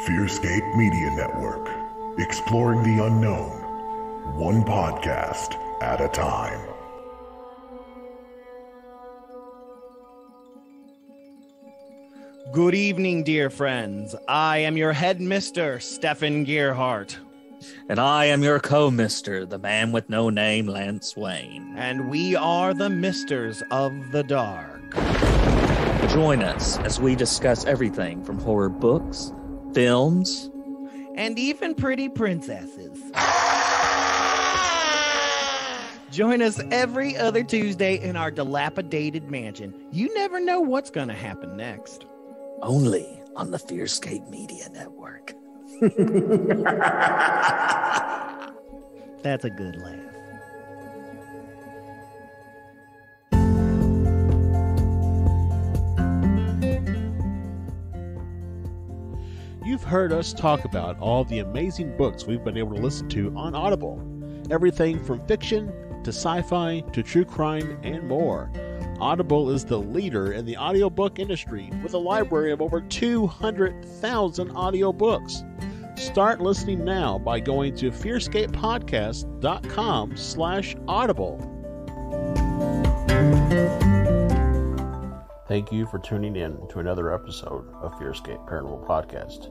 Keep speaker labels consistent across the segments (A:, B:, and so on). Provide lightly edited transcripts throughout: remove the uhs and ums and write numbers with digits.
A: FearScape Media Network, exploring the unknown, one podcast at a time.
B: Good evening, dear friends. I am your headmister, Stefan Gearhart.
C: And I am your co-mister, the man with no name, Lance Wayne.
B: And we are the Misters of the Dark.
C: Join us as we discuss everything from horror books, films,
B: and even pretty princesses. Join us every other Tuesday in our dilapidated mansion. You never know what's going to happen next.
C: Only on the FearScape Media Network.
B: That's a good laugh.
D: You've heard us talk about all the amazing books we've been able to listen to on Audible. Everything from fiction to sci-fi to true crime and more. Audible is the leader in the audiobook industry with a library of over 200,000 audiobooks. Start listening now by going to fearscapepodcast.com/audible. Thank you for tuning in to another episode of FearScape Paranormal Podcast.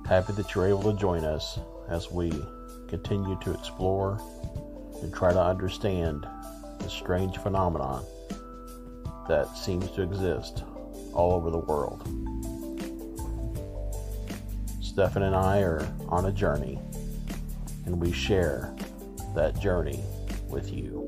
D: Happy that you're able to join us as we continue to explore and try to understand the strange phenomenon that seems to exist all over the world. Stefan and I are on a journey, and we share that journey with you.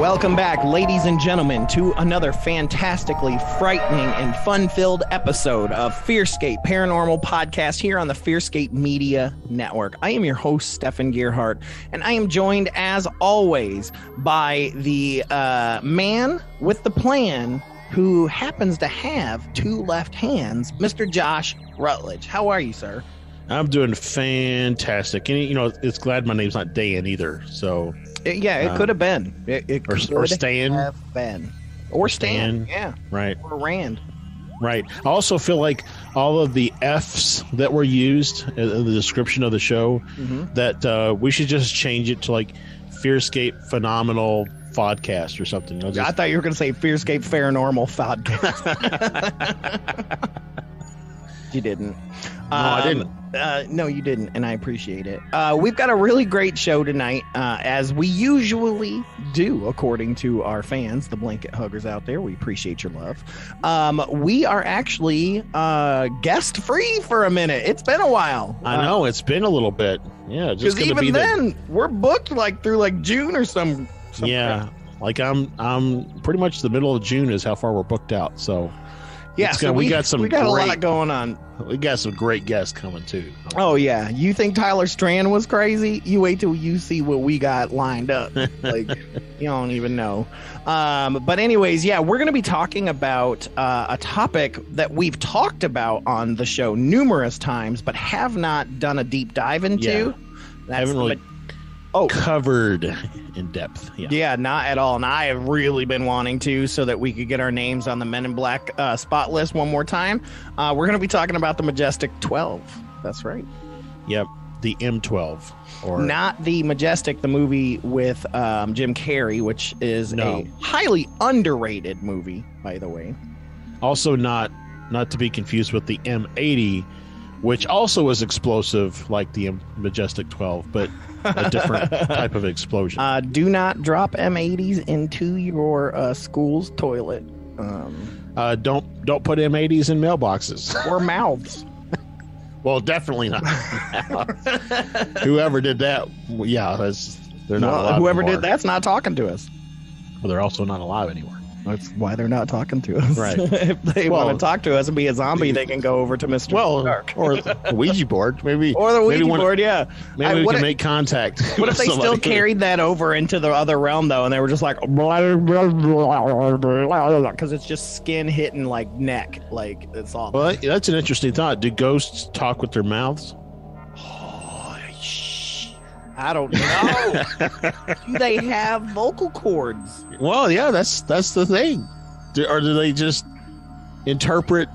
B: Welcome back, ladies and gentlemen, to another fantastically frightening and fun-filled episode of FearScape Paranormal Podcast here on the FearScape Media Network. I am your host, Stefan Gearhart, and I am joined, as always, by the man with the plan who happens to have two left hands, Mr. Josh Rutledge. How are you, sir?
D: I'm doing fantastic. And, you know, it's glad my name's not Dan either, so...
B: Yeah, it could have been. It could
D: or Stan.
B: have been. Or Stan, yeah.
D: Right.
B: Or Rand.
D: Right. I also feel like all of the Fs that were used in the description of the show, that we should just change it to like FearScape Phenomenal Podcast or something.
B: I thought you were going to say FearScape Paranormal Podcast. You didn't.
D: No, I didn't.
B: No, you didn't, and I appreciate it. We've got a really great show tonight, as we usually do, according to our fans, the blanket huggers out there. We appreciate your love. We are actually guest-free for a minute. It's been a while.
D: I know, it's been a little bit. Yeah, just
B: because even then, we're booked like through like June or some
D: yeah, like I'm pretty much the middle of June is how far we're booked out, so...
B: Yeah, so we got a lot going on.
D: We got some great guests coming too.
B: Oh yeah, you think Tyler Strand was crazy? You wait till you see what we got lined up. Like you don't even know. But anyways, yeah, we're going to be talking about a topic that we've talked about on the show numerous times, but have not done a deep dive into.
D: I haven't really covered in depth.
B: Yeah, not at all. And I have really been wanting to, so that we could get our names on the Men in Black spot list one more time. We're going to be talking about the Majestic 12. That's right.
D: Yep, the M12. Or
B: not the Majestic, the movie with Jim Carrey, which is a highly underrated movie, by the way.
D: Also not to be confused with the M80, which also is explosive like the Majestic 12, but a different type of explosion.
B: Do not drop M80s into your school's toilet.
D: Don't put M80s in mailboxes.
B: Or mouths.
D: Well, definitely not. Whoever did that, they're not alive
B: whoever
D: anymore.
B: did that's not talking to us.
D: Well, they're also not alive anymore.
B: That's why they're not talking to us.
D: Right.
B: If they want to talk to us and be a zombie, they can go over to Mr. Dark.
D: Or the Ouija board, maybe.
B: Or the Ouija board, yeah.
D: Maybe we can make contact.
B: What if they still carried that over into the other realm, though, and they were just like, because it's just skin hitting, like, neck. Like, it's all.
D: Well, that's an interesting thought. Do ghosts talk with their mouths?
B: I don't know. Do they have vocal cords?
D: Well, yeah, that's the thing. Or do they just interpret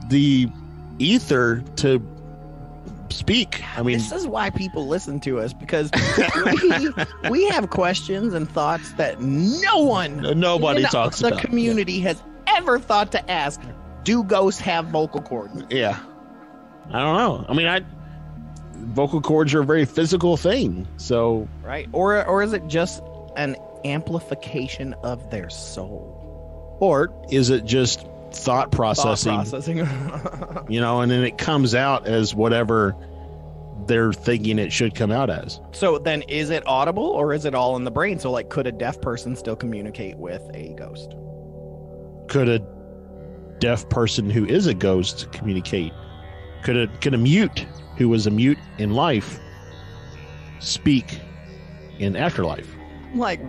D: the ether to speak? I mean,
B: this is why people listen to us, because we have questions and thoughts that nobody
D: talks
B: about.
D: The
B: community has ever thought to ask. Do ghosts have vocal cords?
D: Yeah, I don't know. I mean, vocal cords are a very physical thing, so
B: right, or is it just an amplification of their soul,
D: or is it just thought processing? You know, and then it comes out as whatever they're thinking it should come out as.
B: So then, is it audible, or is it all in the brain? So, like, could a deaf person still communicate with a ghost?
D: Could a deaf person who is a ghost communicate? Could a mute who was a mute in life speak in afterlife?
B: Like,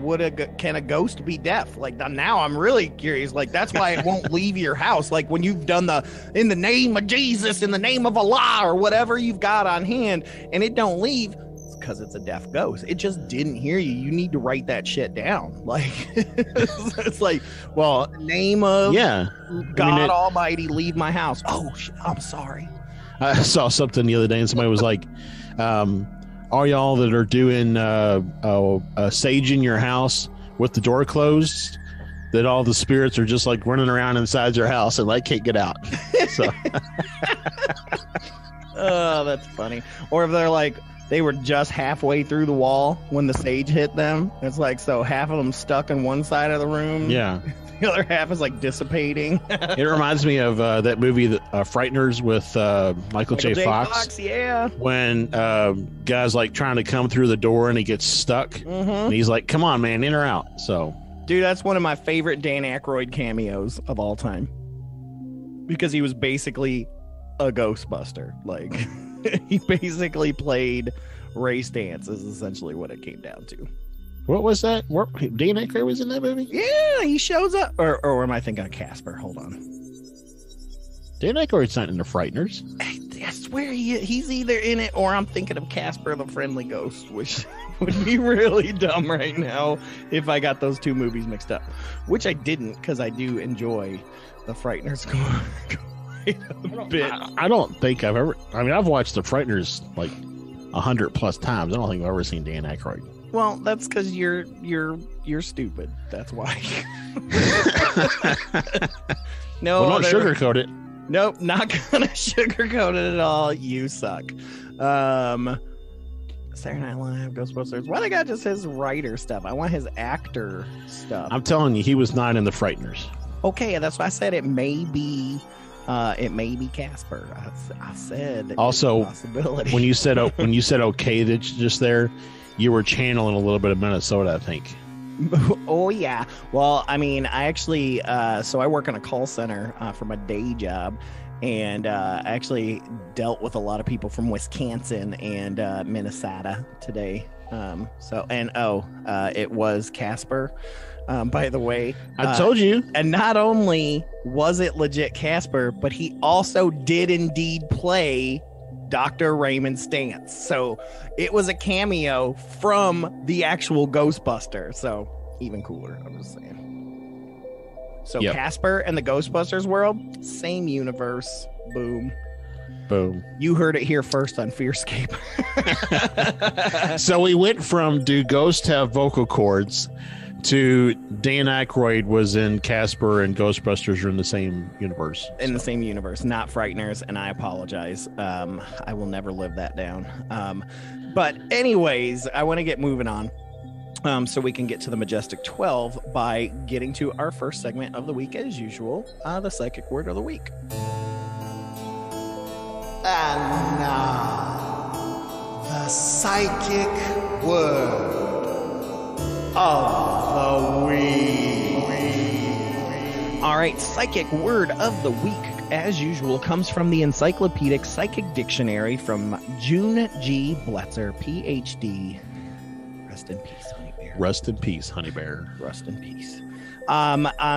B: can a ghost be deaf? Like, now I'm really curious. Like, that's why it won't leave your house. Like, when you've done in the name of Jesus, in the name of Allah, or whatever you've got on hand, and it don't leave, it's because it's a deaf ghost. It just didn't hear you. You need to write that shit down. Like, it's like, well, in the name of God Almighty, leave my house. Oh, I'm sorry.
D: I saw something the other day, and somebody was like, all y'all that are doing sage in your house with the door closed, that all the spirits are just like running around inside your house and like can't get out. So,
B: oh, that's funny. Or if they're like, they were just halfway through the wall when the sage hit them. It's like, so half of them stuck in one side of the room.
D: Yeah.
B: The other half is like dissipating.
D: It reminds me of that movie, Frighteners, with Michael J. Fox.
B: Yeah.
D: When guy's like trying to come through the door and he gets stuck. And he's like, come on, man, in or out. So,
B: dude, that's one of my favorite Dan Aykroyd cameos of all time. Because he was basically a Ghostbuster. Like, he basically played Ray Stantz, is essentially what it came down to.
D: What was that? Dan Aykroyd was in that movie?
B: Yeah, he shows up. Or am I thinking of Casper? Hold on.
D: Dan Aykroyd's not in the Frighteners.
B: I swear he's either in it or I'm thinking of Casper the Friendly Ghost, which would be really dumb right now if I got those two movies mixed up. Which I didn't, because I do enjoy the Frighteners quite a bit.
D: I don't think I've ever... I mean, I've watched the Frighteners like 100+ times. I don't think I've ever seen Dan Aykroyd.
B: Well, that's because you're stupid. That's why. No,
D: well, don't sugarcoat it.
B: Nope, not gonna sugarcoat it at all. You suck. Saturday Night Live, Ghostbusters. Why they got just his writer stuff? I want his actor stuff.
D: I'm telling you, he was not in the Frighteners.
B: Okay, that's why I said it may be Casper. I said
D: also
B: possibility.
D: when you said okay, that's just there. You were channeling a little bit of Minnesota, I think.
B: Oh, yeah. Well, I mean, I actually, so I work in a call center for my day job, and I actually dealt with a lot of people from Wisconsin and Minnesota today. It was Casper, by the way.
D: I told you.
B: And not only was it legit Casper, but he also did indeed play Dr. Raymond Stantz. So it was a cameo from the actual Ghostbuster. So even cooler, I'm just saying. So yep. Casper and the Ghostbusters world, same universe. Boom.
D: Boom.
B: You heard it here first on FearScape.
D: So we went from do ghosts have vocal cords to Dan Aykroyd was in Casper and Ghostbusters are in the same universe.
B: In the same universe, not Frighteners, and I apologize. I will never live that down. But anyways, I want to get moving on so we can get to the Majestic 12 by getting to our first segment of the week as usual, the Psychic Word of the Week. And now, the Psychic Word of the Week. All right, psychic word of the week, as usual, comes from the Encyclopedic Psychic Dictionary from June G. Bletzer, Ph.D. Rest in peace, honey bear.
D: Rest in peace, honey bear.
B: Rest in peace.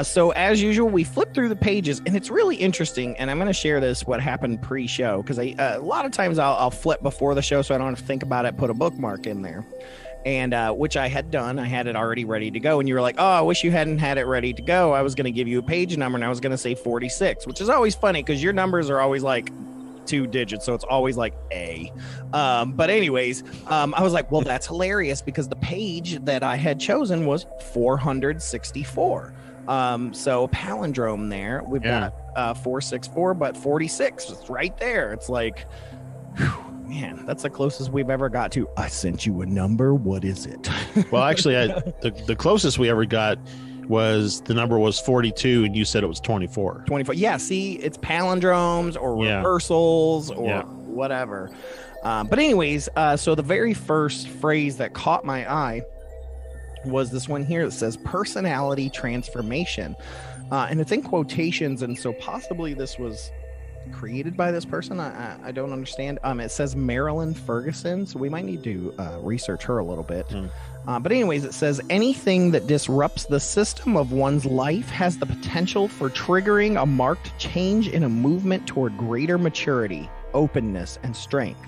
B: So as usual, we flip through the pages, and it's really interesting. And I'm going to share this, what happened pre-show, because a lot of times I'll flip before the show so I don't have to think about it, put a bookmark in there. And which I had done. I had it already ready to go. And you were like, oh, I wish you hadn't had it ready to go. I was going to give you a page number, and I was going to say 46, which is always funny because your numbers are always like 2 digits. So it's always like A. But anyways, I was like, well, that's hilarious because the page that I had chosen was 464. So palindrome there. We've got 464, but 46 is right there. It's like, whew, man, that's the closest we've ever got to. I sent you a number. What is it?
D: Well, actually, the closest we ever got was the number was 42, and you said it was 24.
B: 24. Yeah, see, it's palindromes or reversals or whatever. But anyways, so the very first phrase that caught my eye was this one here that says personality transformation. And it's in quotations, and so possibly this was created by this person. I don't understand. It says Marilyn Ferguson, so we might need to research her a little bit. But anyways, it says anything that disrupts the system of one's life has the potential for triggering a marked change in a movement toward greater maturity, openness, and strength.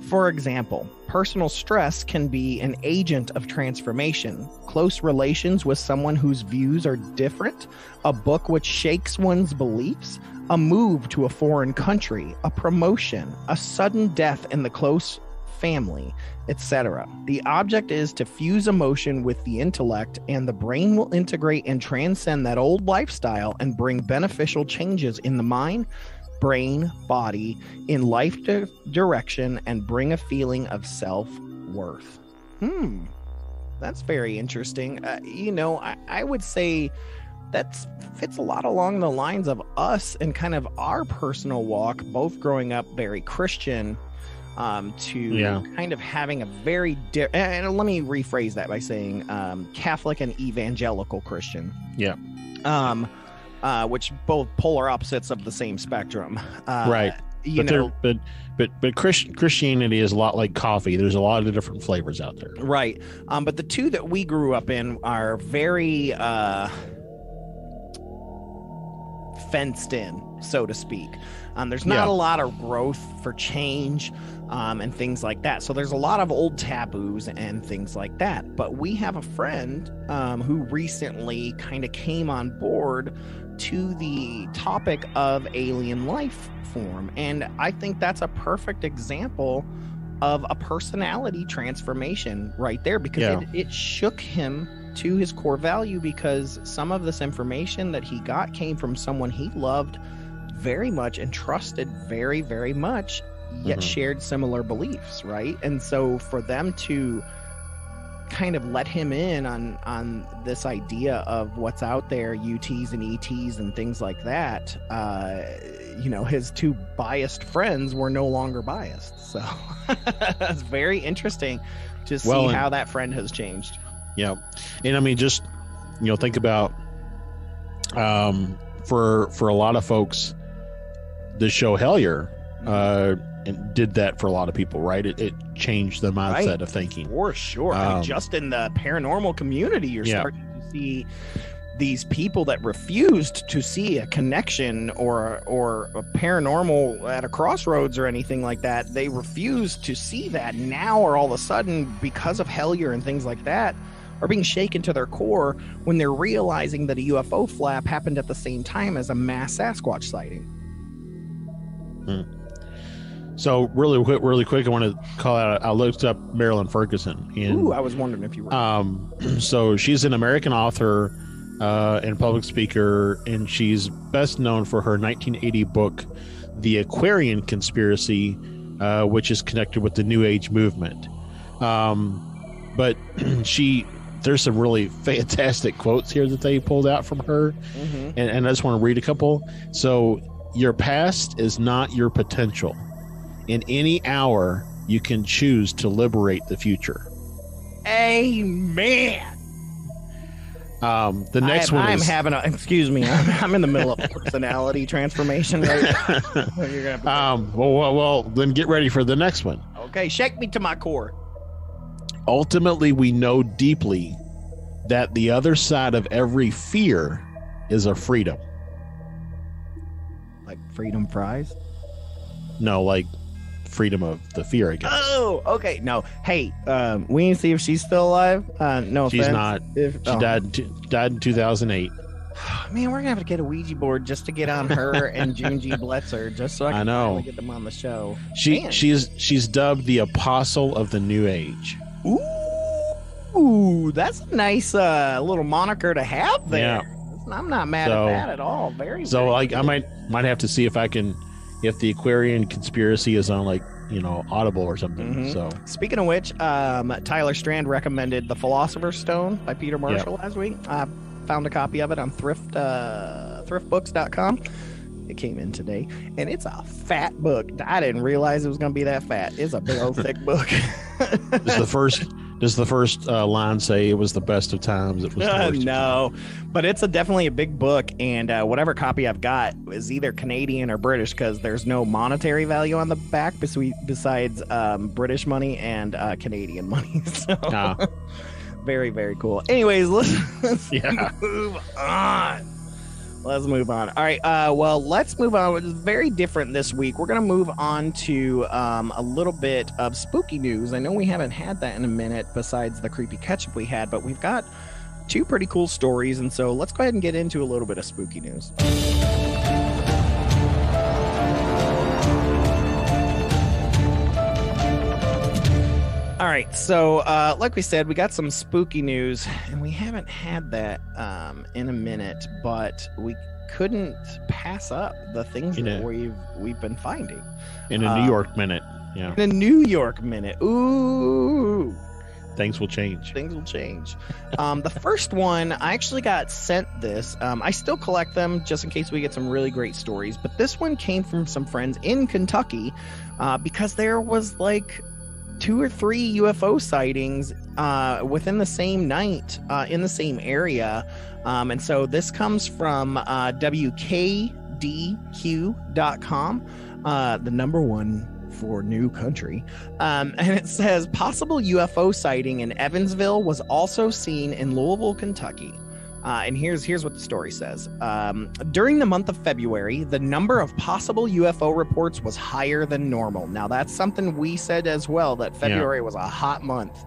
B: For example, personal stress can be an agent of transformation. Close relations with someone whose views are different, a book which shakes one's beliefs, a move to a foreign country, a promotion, a sudden death in the close family, etc. The object is to fuse emotion with the intellect, and the brain will integrate and transcend that old lifestyle and bring beneficial changes in the mind, brain, body, in life direction, and bring a feeling of self-worth. That's very interesting. I would say that fits a lot along the lines of us and kind of our personal walk, both growing up very Christian to kind of having a very and let me rephrase that by saying Catholic and evangelical Christian. Which both polar opposites of the same spectrum.
D: Right. But Christianity is a lot like coffee. There's a lot of different flavors out there.
B: Right. But the two that we grew up in are very fenced in, so to speak. There's not a lot of growth for change and things like that. So there's a lot of old taboos and things like that. But we have a friend who recently kind of came on board to the topic of alien life form. And I think that's a perfect example of a personality transformation right there, because it shook him to his core value, because some of this information that he got came from someone he loved very much and trusted very, very much, yet shared similar beliefs, right? And so for them to kind of let him in on this idea of what's out there, UTs and ETs and things like that, his two biased friends were no longer biased. So it's very interesting to see how that friend has changed.
D: Yeah. And I mean, just, think about, for a lot of folks, the show Hellier, and did that for a lot of people, right? It changed the mindset of thinking. For sure.
B: I mean, just in the paranormal community, you're starting to see these people that refused to see a connection or a paranormal at a crossroads or anything like that. They refused to see that. Now, are all of a sudden, because of Hellier and things like that, are being shaken to their core when they're realizing that a UFO flap happened at the same time as a mass Sasquatch sighting.
D: So really quick, I want to call out, I looked up Marilyn Ferguson.
B: And, I was wondering if you were.
D: So she's an American author and public speaker, and she's best known for her 1980 book, The Aquarian Conspiracy, which is connected with the New Age movement. But there's some really fantastic quotes here that they pulled out from her. And I just want to read a couple. So, your past is not your potential. In any hour, you can choose to liberate the future.
B: Amen.
D: The next one
B: I'm
D: is...
B: having a... Excuse me. I'm in the middle of personality transformation right now. You're gonna have to
D: well, then get ready for the next one.
B: Okay, shake me to my core.
D: Ultimately, we know deeply that the other side of every fear is a freedom.
B: Like freedom fries?
D: No, like freedom of the fear, I guess.
B: Oh, okay. No. Hey, we need to see if she's still alive. No
D: She's
B: offense.
D: not. She died in 2008.
B: Man, we're gonna have to get a Ouija board just to get on her and June G. Blitzer, just so I can finally get them on the show.
D: She's dubbed the Apostle of the New Age.
B: Ooh, that's a nice little moniker to have there.
D: Yeah.
B: I'm not mad at that at all. Very.
D: So,
B: very
D: like,
B: good.
D: I might have to see if I can, if the Aquarian Conspiracy is on, like, Audible or something.
B: Mm-hmm.
D: So,
B: speaking of which, Tyler Strand recommended The Philosopher's Stone by Peter Marshall last week. I found a copy of it on thriftbooks.com. It came in today, and it's a fat book. I didn't realize it was going to be that fat. It's a big old thick book.
D: Does the first line say it was the best of times? It was the worst
B: no, but it's definitely a big book, and whatever copy I've got is either Canadian or British, because there's no monetary value on the back besides British money and Canadian money. So very, very cool. Anyways, let's move on. Let's move on. All right. Well, let's move on. It's very different this week. We're going to move on to a little bit of spooky news. I know we haven't had that in a minute besides the creepy ketchup we had, but we've got two pretty cool stories. And so let's go ahead and get into a little bit of spooky news. All right, so like we said, we got some spooky news, and we haven't had that in a minute, but we couldn't pass up the things that we've been finding.
D: In a New York minute, yeah.
B: In a New York minute, ooh.
D: Things will change.
B: Things will change. The first one, I actually got sent this. I still collect them just in case we get some really great stories, but this one came from some friends in Kentucky because there was like 2 or 3 UFO sightings within the same night in the same area. And so this comes from WKDQ.com, the number one for new country. And it says possible UFO sighting in Evansville was also seen in Louisville, Kentucky. And here's what the story says. During the month of February, the number of possible UFO reports was higher than normal. Now, that's something we said as well, that February was a hot month.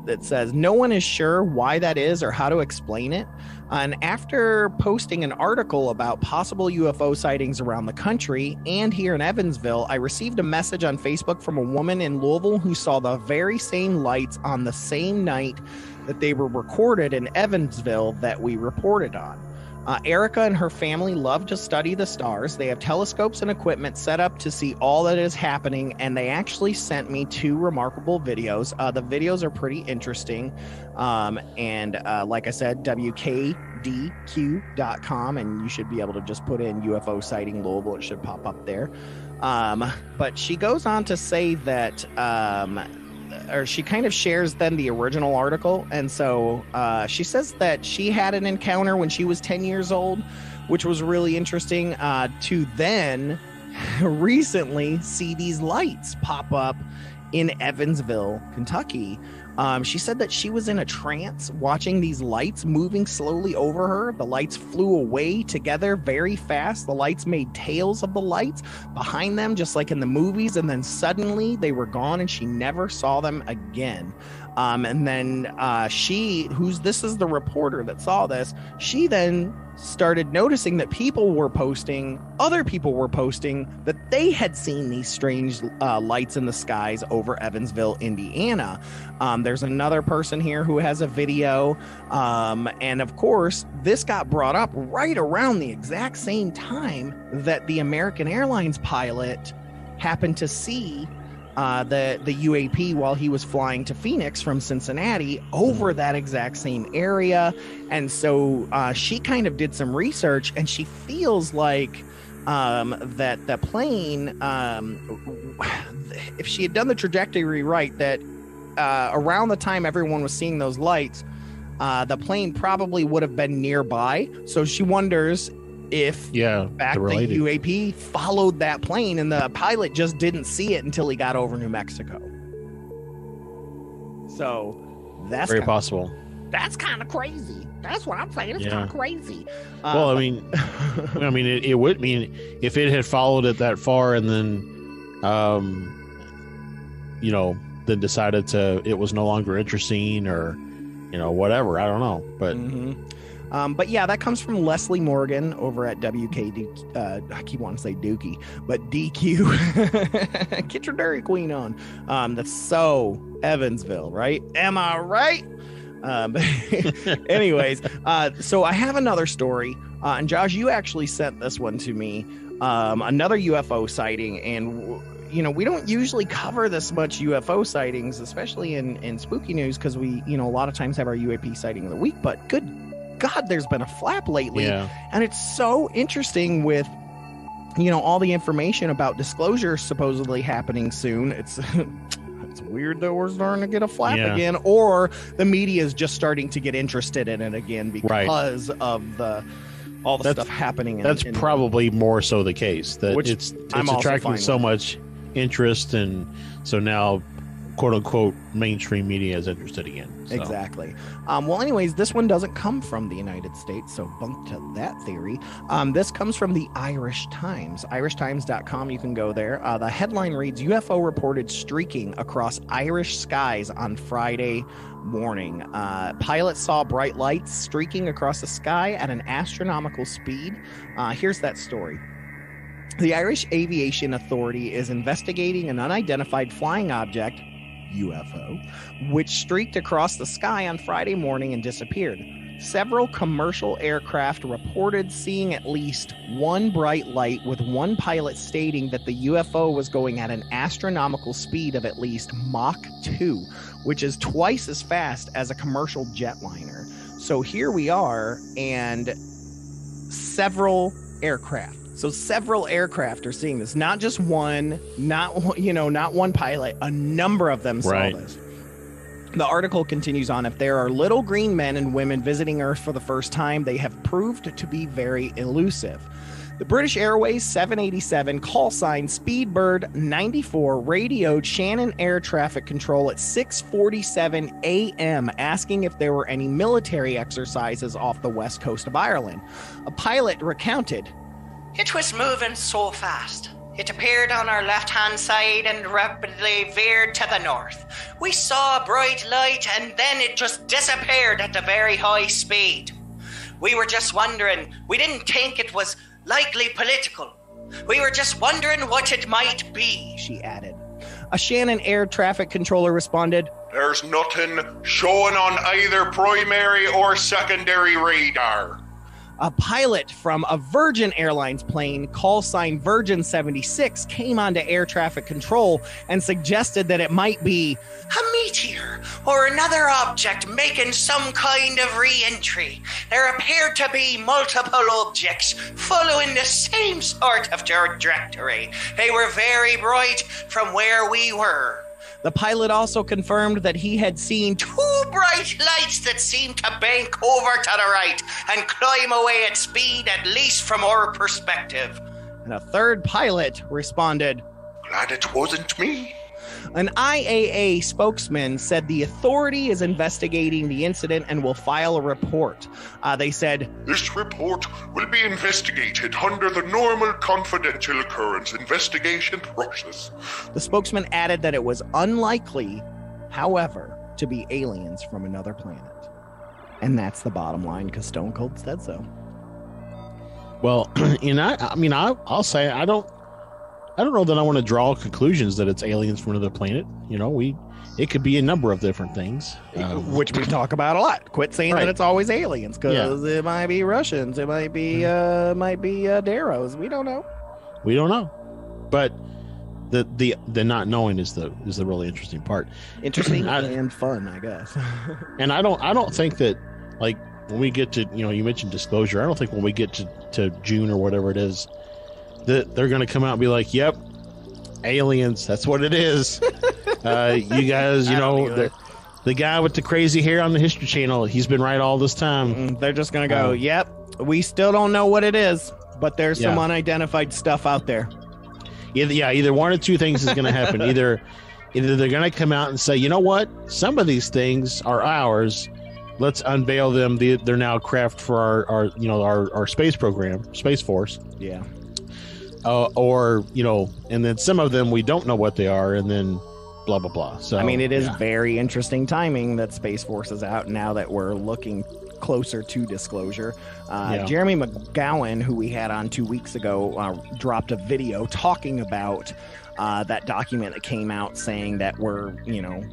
B: It says no one is sure why that is or how to explain it. And after posting an article about possible UFO sightings around the country and here in Evansville, I received a message on Facebook from a woman in Louisville who saw the very same lights on the same night that they were recorded in Evansville that we reported on. Erica and her family love to study the stars. They have telescopes and equipment set up to see all that is happening, and they actually sent me 2 remarkable videos. The videos are pretty interesting. And like I said, WKDQ.com, and you should be able to just put in UFO sighting Louisville. It should pop up there. But she goes on to say that... or she kind of shares then the original article. And so she says that she had an encounter when she was 10 years old, which was really interesting, to then recently see these lights pop up in Evansville, Kentucky. She said that she was in a trance watching these lights moving slowly over her. The lights flew away together very fast. The lights made tails of the lights behind them, just like in the movies. And then suddenly they were gone and she never saw them again. And then this is the reporter that saw this. She then started noticing that other people were posting that they had seen these strange lights in the skies over Evansville, Indiana. There's another person here who has a video. And of course, this got brought up right around the exact same time that the American Airlines pilot happened to see the UAP while he was flying to Phoenix from Cincinnati over that exact same area. And so she kind of did some research, and she feels like that the plane, if she had done the trajectory right, that around the time everyone was seeing those lights, The plane probably would have been nearby, so she wonders if in fact the UAP followed that plane and the pilot just didn't see it until he got over New Mexico. So that's
D: very possible.
B: That's kind of crazy. That's what I'm saying. It's kind of crazy.
D: Well, I mean, it would mean if it had followed it that far and then, then decided it was no longer interesting or, whatever. I don't know. But,
B: but yeah, that comes from Leslie Morgan over at WKD. I keep wanting to say Dookie, but DQ. Get your Dairy Queen on. That's so Evansville, right? Am I right? Anyways, so I have another story, and Josh, you actually sent this one to me, another UFO sighting, and we don't usually cover this much UFO sightings, especially in spooky news, because we, a lot of times have our UAP sighting of the week, but good God, there's been a flap lately, and it's so interesting with, all the information about disclosure supposedly happening soon. It's weird that we're starting to get a flap again, or the media is just starting to get interested in it again because of all the stuff happening.
D: That's probably more so the case, that it's attracting so much interest, and so now quote unquote mainstream media is interested again. So.
B: Exactly. Well, anyways, this one doesn't come from the United States, so bunk to that theory. This comes from the Irish Times, irishtimes.com. You can go there. The headline reads, UFO reported streaking across Irish skies on Friday morning. Pilots saw bright lights streaking across the sky at an astronomical speed. Here's that story. The Irish Aviation Authority is investigating an unidentified flying object, UFO, which streaked across the sky on Friday morning and disappeared. Several commercial aircraft reported seeing at least one bright light, with one pilot stating that the UFO was going at an astronomical speed of at least Mach 2, which is twice as fast as a commercial jetliner. So here we are, and several aircraft. So several aircraft are seeing this, not just one, not one pilot, a number of them saw this. The article continues on, if there are little green men and women visiting Earth for the first time, they have proved to be very elusive. The British Airways 787 call sign Speedbird 94 radioed Shannon Air Traffic Control at 6:47 a.m. asking if there were any military exercises off the west coast of Ireland. A pilot recounted,
E: "It was moving so fast. It appeared on our left-hand side and rapidly veered to the north. We saw a bright light and then it just disappeared at a very high speed. We were just wondering. We didn't think it was likely political. We were just wondering what it might be," she added.
B: A Shannon Air Traffic Controller responded,
F: "There's nothing showing on either primary or secondary radar."
B: A pilot from a Virgin Airlines plane, call sign Virgin 76, came onto air traffic control and suggested that it might be
E: a meteor or another object making some kind of re-entry. There appeared to be multiple objects following the same sort of trajectory. They were very bright from where we were.
B: The pilot also confirmed that he had seen
E: two bright lights that seemed to bank over to the right and climb away at speed, at least from our perspective.
B: And a third pilot responded,
F: "Glad it wasn't me."
B: An IAA spokesman said the authority is investigating the incident and will file a report. They said,
F: "This report will be investigated under the normal confidential occurrence investigation process."
B: The spokesman added that it was unlikely, however, to be aliens from another planet. And that's the bottom line, because Stone Cold said so.
D: Well, I'll say I don't know that I want to draw conclusions that it's aliens from another planet. It could be a number of different things,
B: which we talk about a lot. Quit saying that it's always aliens, because it might be Russians, it might be Daros. We don't know. But the not knowing is the really interesting part. Interesting and fun, I guess.
D: And I don't think that, like, when we get to, you mentioned disclosure, I don't think when we get to June or whatever it is, that they're going to come out and be like, "Yep, aliens, that's what it is." You guys, the guy with the crazy hair on the History Channel, he's been right all this time.
B: They're just going to go, yep, we still don't know what it is, but there's some unidentified stuff out there.
D: Either one or two things is going to happen. Either they're going to come out and say, you know what, some of these things are ours. Let's unveil them. They're now craft for our space program, Space Force.
B: Yeah.
D: Or and then some of them we don't know what they are, and then blah blah blah. So
B: I mean, it is very interesting timing that Space Force is out now that we're looking closer to disclosure. Jeremy McGowan, who we had on 2 weeks ago, dropped a video talking about that document that came out saying that we're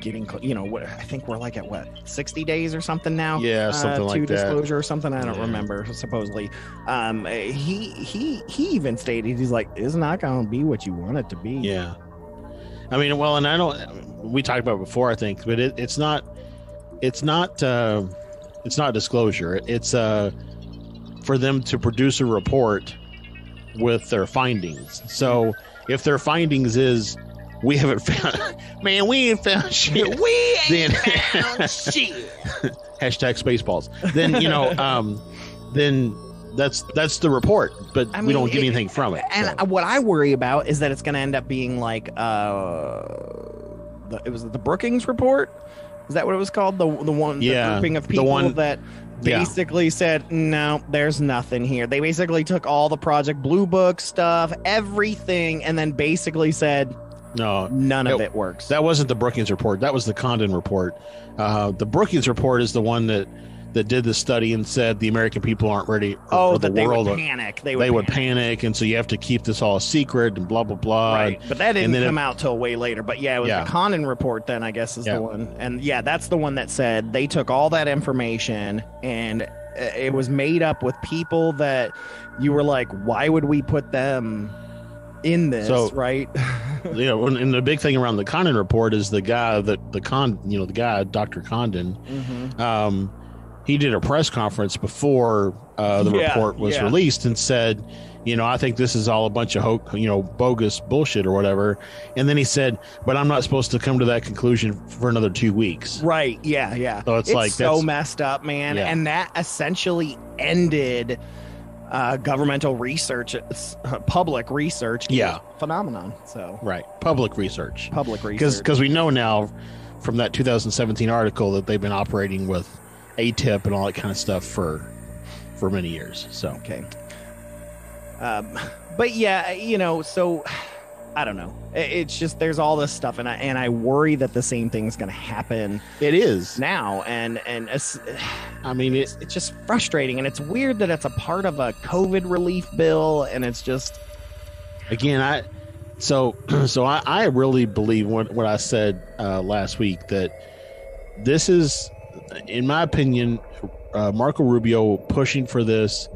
B: getting I think we're like at 60 days or something now,
D: something like
B: to
D: that,
B: disclosure or something. I don't remember. Supposedly he even stated, he's like, it's not gonna be what you want it to be.
D: I mean, well, and I don't, we talked about it before, I think, but it's not disclosure. It's for them to produce a report with their findings. So if their findings is we haven't found, man, we ain't found shit.
E: We ain't found shit.
D: Hashtag Spaceballs. Then then that's the report, but we don't get anything from it.
B: And what I worry about is that it's going to end up being like it was the Brookings report. Is that what it was called? The one, the grouping of people that basically said, no, there's nothing here. They basically took all the Project Blue Book stuff, everything, and then basically said, no, none of it works.
D: That wasn't the Brookings report. That was the Condon report. The Brookings report is the one that did the study and said the American people aren't ready.
B: They would panic. They would panic,
D: and so you have to keep this all secret and blah blah blah.
B: Right, but that didn't come out till way later. But it was the Condon report. Then I guess is the one, and that's the one that said they took all that information and it was made up with people that you were like, why would we put them in this? So, right?
D: And the big thing around the Condon report is the guy the guy, Dr. Condon.
B: Mm-hmm.
D: He did a press conference before the report was released and said, I think this is all a bunch of bogus bullshit or whatever. And then he said, but I'm not supposed to come to that conclusion for another 2 weeks.
B: Right. Yeah.
D: So it's like
B: so messed up, man. Yeah. And that essentially ended governmental research, public research phenomenon. So
D: public research.
B: Because
D: we know now from that 2017 article that they've been operating with ATIP and all that kind of stuff for many years. So
B: but so I don't know. It's just there's all this stuff, and I worry that the same thing's going to happen.
D: It is
B: now, and
D: I mean
B: it's just frustrating, and it's weird that it's a part of a COVID relief bill, and it's just
D: again I really believe what I said last week, that this is, in my opinion, Marco Rubio pushing for this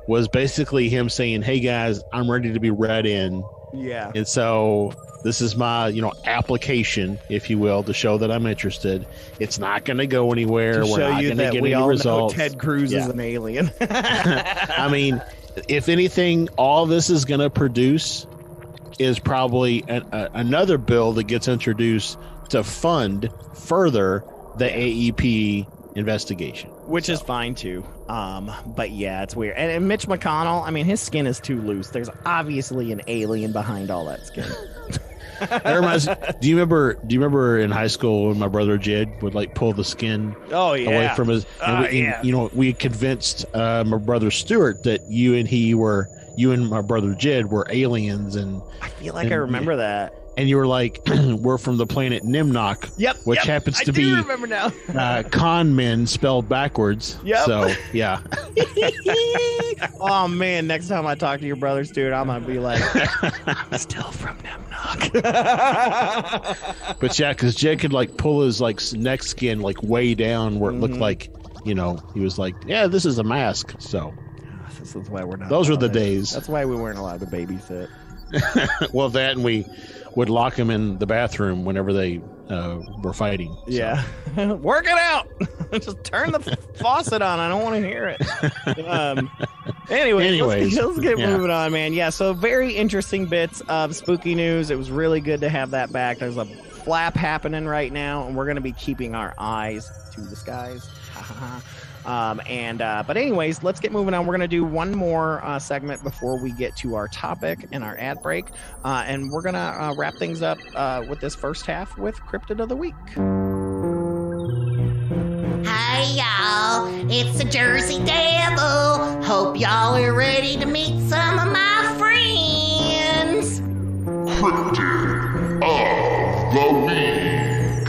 D: was basically him saying, hey guys, I'm ready to be read in.
B: Yeah.
D: And so this is my, application, if you will, to show that I'm interested. It's not going to go anywhere. We're not going to get any results.
B: Ted Cruz is an alien.
D: I mean, if anything, all this is going to produce is probably another bill that gets introduced to fund further the AEP investigation,
B: which is fine too. But it's weird. And Mitch McConnell, I mean, his skin is too loose. There's obviously an alien behind all that skin.
D: Do you remember in high school when my brother Jed would pull the skin away from his? We convinced my brother Stuart that you and my brother Jed were aliens, and
B: I feel like I remember that.
D: And you were like, we're from the planet Nimnock, which happens to be
B: remember now.
D: con men spelled backwards.
B: Yep.
D: So, yeah.
B: Oh, man, next time I talk to your brother, Stuart, I'm going to be like, still from Nimnock.
D: But, because Jed could, pull his, neck skin, way down where it looked like, he was like, yeah, this is a mask. So,
B: this is why we're not.
D: Those were the days.
B: That's why we weren't allowed to babysit.
D: Well, that, and we would lock them in the bathroom whenever they were fighting. So.
B: Yeah. Work it out. Just turn the faucet on. I don't want to hear it. Anyways, let's get moving on, man. Yeah, so very interesting bits of spooky news. It was really good to have that back. There's a flap happening right now, and we're going to be keeping our eyes to the skies. But anyways, let's get moving on. We're going to do one more segment before we get to our topic and our ad break. And we're going to wrap things up with this first half with Cryptid of the Week.
G: Hi, y'all. It's the Jersey Devil. Hope y'all are ready to meet some of my friends.
F: Cryptid of the Week.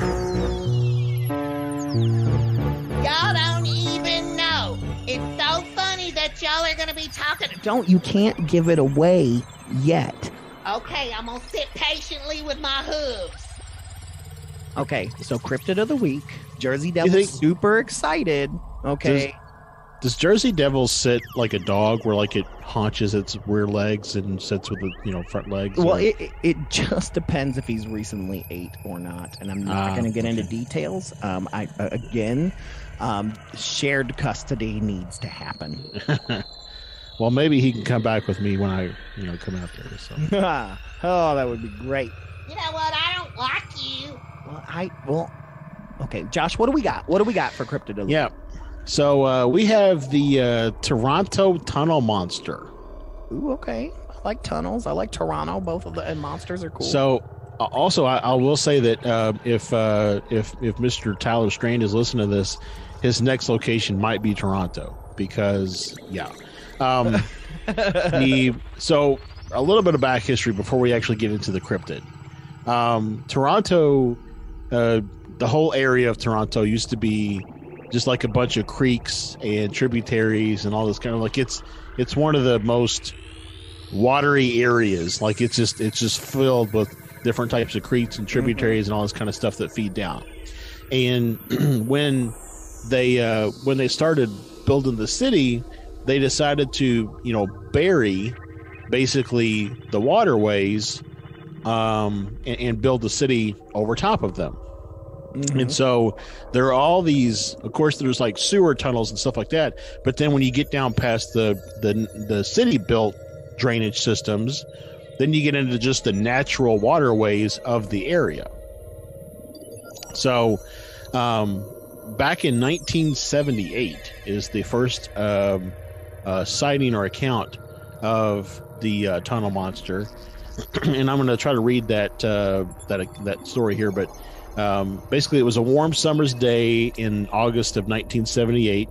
G: Y'all don't even know. It's so funny that y'all are going to be talking.
B: You can't give it away yet.
G: Okay, I'm going to sit patiently with my hooves.
B: Okay, so Cryptid of the Week. Jersey Devil super excited. Okay.
D: Does Jersey Devil sit like a dog, where like it haunches its rear legs and sits with the front legs?
B: Well, it just depends if he's recently ate or not, and I'm not going to get into details. Shared custody needs to happen.
D: Well, maybe he can come back with me when I come out there. So.
B: Oh, that would be great.
G: You know what? I don't like you.
B: Okay, Josh, what do we got? What do we got for Cryptid of the Week?
D: Yeah. So we have the Toronto Tunnel Monster.
B: Ooh, okay. I like tunnels. I like Toronto. Both of the monsters are cool.
D: So also, I will say that if Mr. Tyler Strain is listening to this, his next location might be Toronto because so a little bit of back history before we actually get into the cryptid. Toronto, the whole area of Toronto used to be just like a bunch of creeks and tributaries and all this kind of like it's one of the most watery areas. Like it's just filled with different types of creeks and tributaries and all this kind of stuff that feed down. And when they started building the city, they decided to bury basically the waterways and build the city over top of them. Mm-hmm. And so there are all these, of course, there's like sewer tunnels and stuff like that. But then when you get down past the city built drainage systems, then you get into just the natural waterways of the area. So back in 1978 is the first sighting or account of the tunnel monster. And I'm going to try to read that story here, but basically, it was a warm summer's day in August of 1978.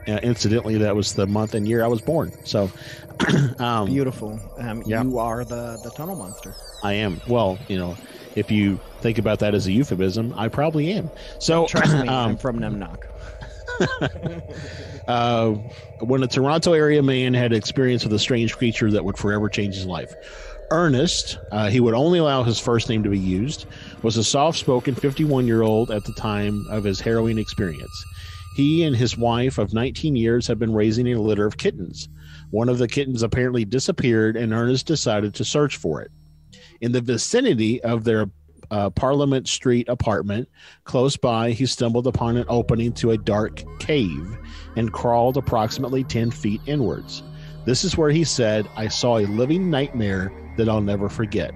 D: Incidentally, that was the month and year I was born. So
B: beautiful.
D: Yeah.
B: You are the tunnel monster.
D: I am. Well, if you think about that as a euphemism, I probably am. So
B: trust me, I'm from Nemnock.
D: When a Toronto area man had experience with a strange creature that would forever change his life. Ernest, he would only allow his first name to be used, was a soft-spoken 51-year-old at the time of his harrowing experience. He and his wife of 19 years had been raising a litter of kittens. One of the kittens apparently disappeared, and Ernest decided to search for it. In the vicinity of their Parliament Street apartment, close by, he stumbled upon an opening to a dark cave and crawled approximately 10 feet inwards. This is where he said, "I saw a living nightmare that I'll never forget."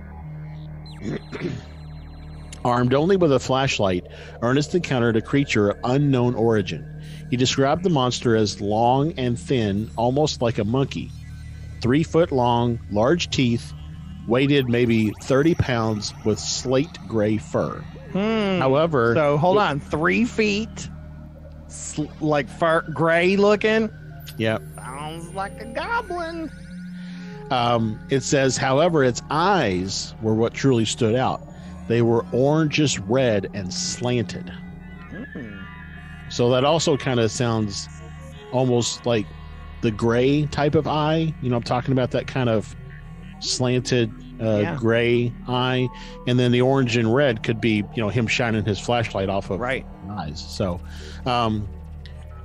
D: Armed only with a flashlight, Ernest encountered a creature of unknown origin. He described the monster as long and thin, almost like a monkey. 3 foot long, large teeth, weighted maybe 30 pounds with slate gray fur. However...
B: So, hold on. 3 feet, like fur, gray looking?
D: Yep.
B: Sounds like a goblin.
D: It says, however, its eyes were what truly stood out. They were orangish red and slanted. So that also kind of sounds almost like the gray type of eye. I'm talking about that kind of slanted gray eye. And then the orange and red could be, him shining his flashlight off of eyes. So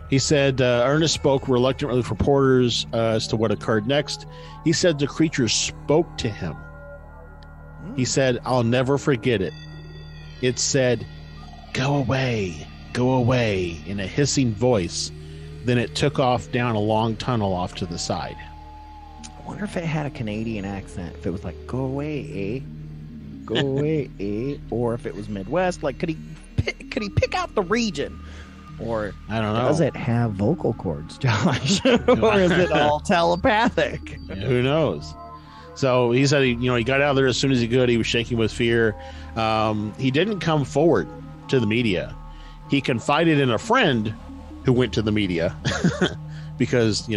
D: he said Ernest spoke reluctantly with reporters as to what occurred next. He said the creature spoke to him. He said, "I'll never forget it." It said, "Go away, go away," in a hissing voice. Then it took off down a long tunnel off to the side.
B: I wonder if it had a Canadian accent. If it was like, "Go away, eh?" Go away. Or if it was Midwest, like could he pick out the region? Or
D: I don't know.
B: Does it have vocal cords, Josh? Or is it all telepathic?
D: Yeah, who knows? So he said he got out of there as soon as he could. He was shaking with fear. He didn't come forward to the media. He confided in a friend who went to the media because,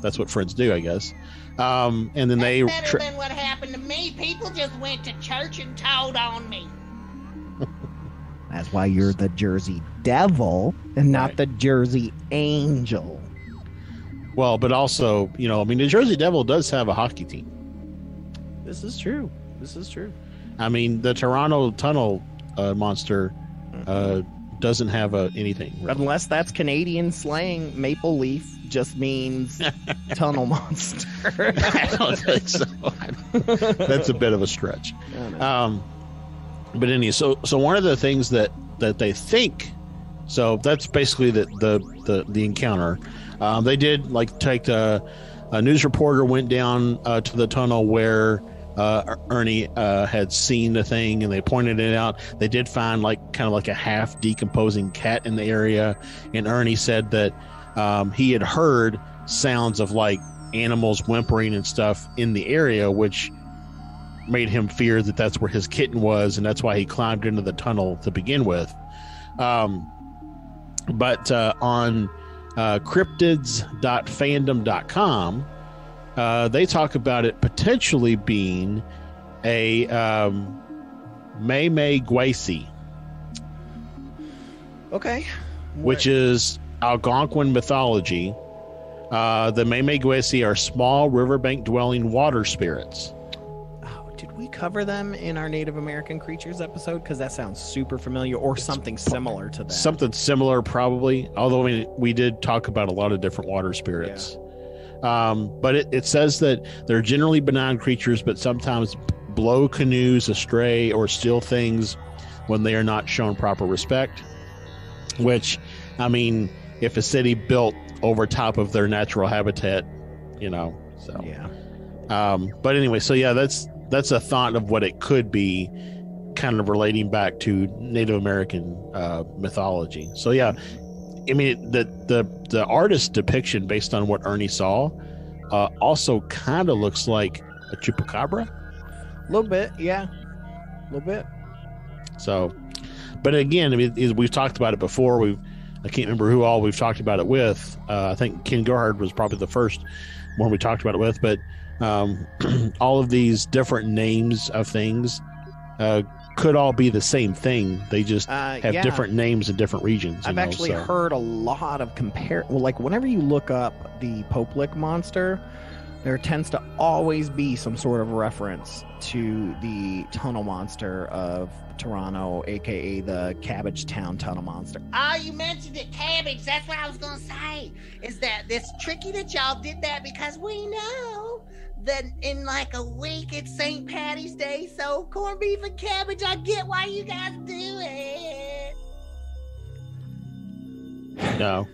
D: that's what friends do, I guess. And then
G: That's better than what happened to me. People just went to church and told on me.
B: That's why you're the Jersey Devil and not the Jersey Angel.
D: Well, but also, the Jersey Devil does have a hockey team.
B: This is true.
D: I mean, the Toronto Tunnel monster doesn't have anything. Really.
B: Unless that's Canadian slang, Maple Leaf just means tunnel monster.
D: I don't think so. That's a bit of a stretch. But anyway, so one of the things that they think, so that's basically the encounter. They did take a news reporter went down to the tunnel where Ernie had seen the thing, and they pointed it out. They did find kind of a half decomposing cat in the area, and Ernie said that he had heard sounds of animals whimpering and stuff in the area, which made him fear that that's where his kitten was, and that's why he climbed into the tunnel to begin with. But on cryptids.fandom.com, they talk about it potentially being a Maymay-Gwesi.
B: Okay.
D: Which is Algonquin mythology. The Maymay-Gwesi are small riverbank-dwelling water spirits.
B: Did we cover them in our Native American creatures episode? Because that sounds super familiar, or something similar to that.
D: Something similar, probably. Although we did talk about a lot of different water spirits. Yeah. But it says that they're generally benign creatures, but sometimes blow canoes astray or steal things when they are not shown proper respect. Which, if a city built over top of their natural habitat, so.
B: Yeah.
D: But anyway, so yeah, that's a thought of what it could be, kind of relating back to Native American mythology. So yeah, the artist's depiction based on what Ernie saw also kind of looks like a chupacabra.
B: A little bit, yeah. A little bit.
D: So, but again, we've talked about it before. I can't remember who all we've talked about it with. I think Ken Gerhard was probably the first one we talked about it with, but all of these different names of things could all be the same thing. They just have different names in different regions.
B: I've actually heard a lot of whenever you look up the Poplick monster, there tends to always be some sort of reference to the tunnel monster of Toronto, aka the Cabbage Town tunnel monster.
G: Oh, you mentioned it, cabbage. That's what I was gonna say. Is that it's tricky that y'all did that, because we know that in a week it's St. Patty's Day, so corned beef and cabbage, I get why you guys do it.
D: No.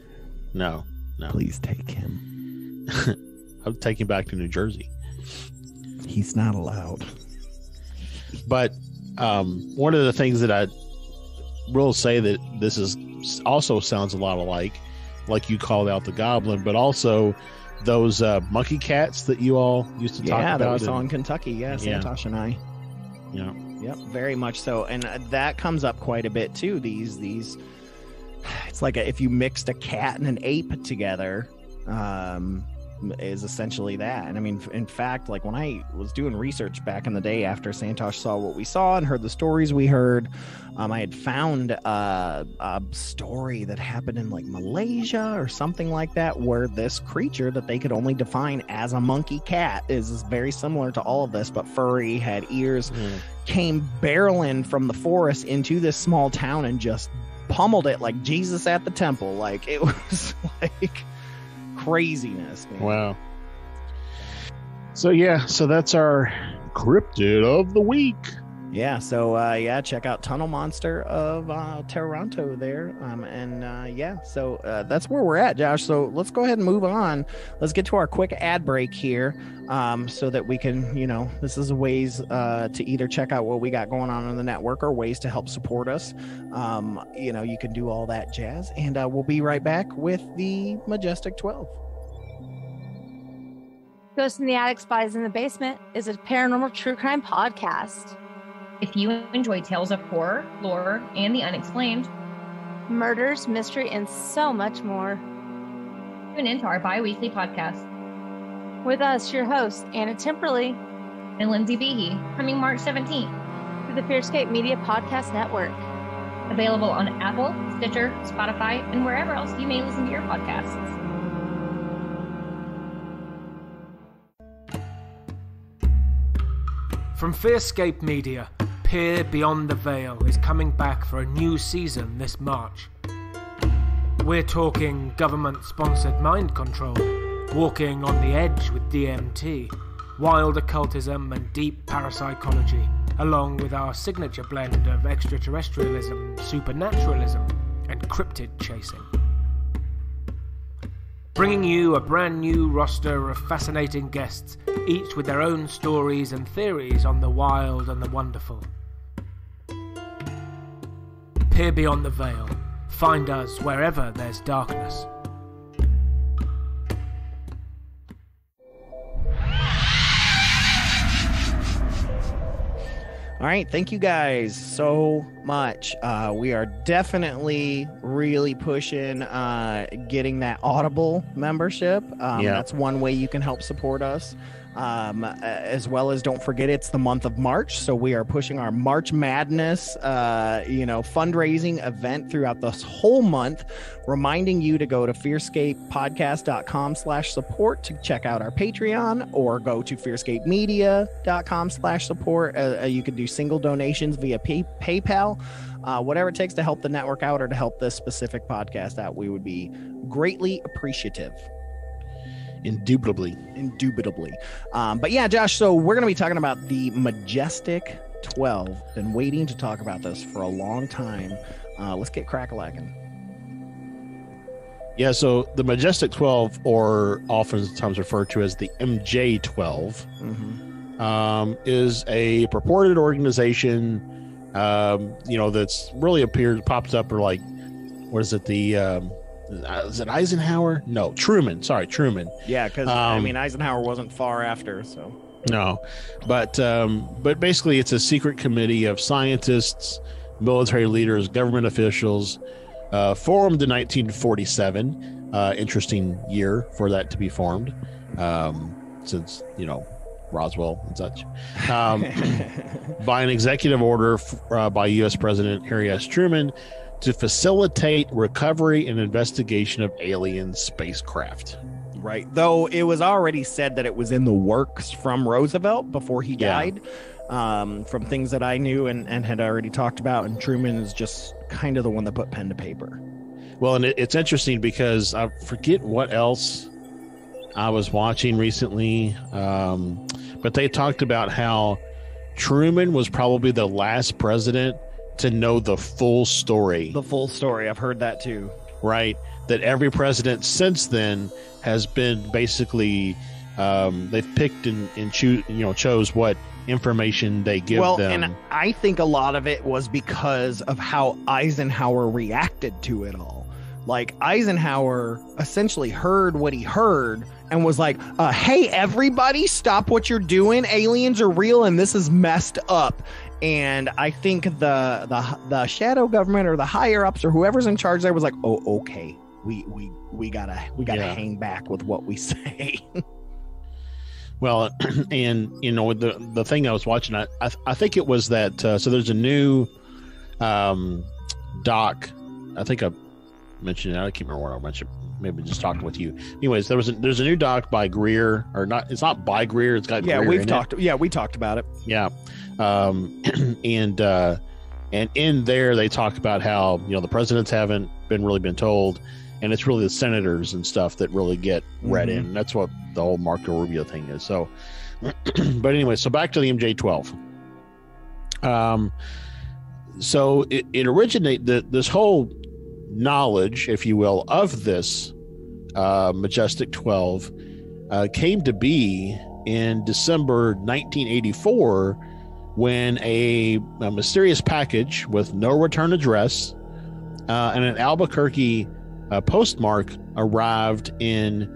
B: Please take him.
D: I'll take him back to New Jersey.
B: He's not allowed.
D: But one of the things that I will say that this is also sounds a lot like you called out the goblin, but also those monkey cats that you all used to talk about.
B: Yeah, that we saw in Kentucky. Yeah, Santosh and I.
D: Yeah.
B: Yep, very much so. And that comes up quite a bit too. These it's like if you mixed a cat and an ape together, is essentially that. And in fact, when I was doing research back in the day after Santosh saw what we saw and heard the stories we heard, I had found a story that happened in Malaysia or something like that, where this creature that they could only define as a monkey cat is very similar to all of this, but furry, had ears, came barreling from the forest into this small town and just pummeled it like Jesus at the temple. It was craziness, man.
D: Wow. So that's our cryptid of the week.
B: Yeah, so check out Tunnel Monster of Toronto there. So that's where we're at, Josh. So let's go ahead and move on. Let's get to our quick ad break here so that we can, this is ways to either check out what we got going on the network or ways to help support us. You can do all that jazz. And we'll be right back with the Majestic 12.
H: Ghosts in the Attic, Spies in the Basement is a paranormal true crime podcast.
I: If you enjoy tales of horror, lore, and the unexplained,
H: murders, mystery, and so much more,
I: tune into our bi-weekly podcast.
H: With us, your hosts, Anna Timperley
I: and Lindsay Behe, coming March 17th.
H: Through the FearScape Media Podcast Network.
I: Available on Apple, Stitcher, Spotify, and wherever else you may listen to your podcasts.
J: From FearScape Media, Peer Beyond the Veil is coming back for a new season this March. We're talking government-sponsored mind control, walking on the edge with DMT, wild occultism and deep parapsychology, along with our signature blend of extraterrestrialism, supernaturalism, and cryptid chasing. Bringing you a brand new roster of fascinating guests, each with their own stories and theories on the wild and the wonderful. Peer Beyond the Veil. Find us wherever there's darkness.
B: All right, thank you guys so much. We are definitely really pushing getting that Audible membership. That's one way you can help support us. As well as, don't forget, it's the month of March, so we are pushing our March Madness fundraising event throughout this whole month, reminding you to go to fearscapepodcast.com/support to check out our Patreon, or go to fearscapemedia.com/support. You can do single donations via PayPal, whatever it takes to help the network out or to help this specific podcast out. We would be greatly appreciative.
D: Indubitably.
B: But yeah, Josh, so we're going to be talking about the Majestic 12. Been waiting to talk about this for a long time. Let's get crack-a-lacking.
D: Yeah, so the Majestic 12, or oftentimes referred to as the MJ12, is a purported organization, that's really pops up, or like, what is it, is it Eisenhower? No, Truman. Sorry, Truman.
B: Yeah, because Eisenhower wasn't far after, so.
D: No, but basically it's a secret committee of scientists, military leaders, government officials, formed in 1947. Interesting year for that to be formed, since Roswell and such. By an executive order by U.S. President Harry S. Truman, to facilitate recovery and investigation of alien spacecraft.
B: Right. Though it was already said that it was in the works from Roosevelt before he died, from things that I knew and had already talked about. And Truman is just kind of the one that put pen to paper.
D: Well, and it's interesting because I forget what else I was watching recently, but they talked about how Truman was probably the last president to know the full story.
B: I've heard that too.
D: Right. That every president since then has been basically, they've picked and chose what information they give them.
B: Well, and I think a lot of it was because of how Eisenhower reacted to it all. Like, Eisenhower essentially heard what he heard and was like, hey, everybody, stop what you're doing. Aliens are real and this is messed up. And I think the shadow government or the higher ups or whoever's in charge there was like, oh, okay, we gotta hang back with what we say.
D: Well, and the thing I was watching, I think it was that. So there's a new doc. I think I mentioned it. I can't remember what I mentioned. Maybe just talking with you. Anyways, there's a new doc by Greer, or not? It's not by Greer. It's got Greer
B: we talked about it.
D: Yeah. And in there they talk about how the presidents haven't really been told, and it's really the senators and stuff that really get read in. That's what the whole Marco Rubio thing is. So, but anyway, so back to the MJ12. So it originated, this whole knowledge, if you will, of this Majestic 12 came to be in December 1984 when a mysterious package with no return address and an Albuquerque postmark arrived in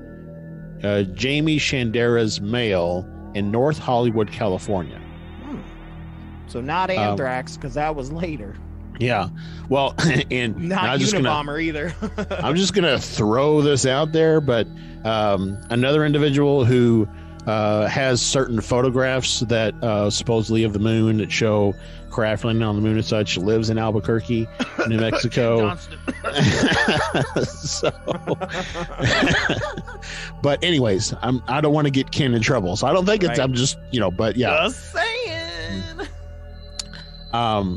D: Jamie Shandera's mail in North Hollywood, California.
B: So not anthrax, because that was later.
D: Yeah. Well, and
B: not Unabomber either.
D: I'm just going to throw this out there, but another individual who has certain photographs that supposedly of the moon that show craft landing on the moon and such lives in Albuquerque, New Mexico. So, but anyways, I don't want to get Ken in trouble, so I don't think it's. I'm just but yeah.
B: Just saying.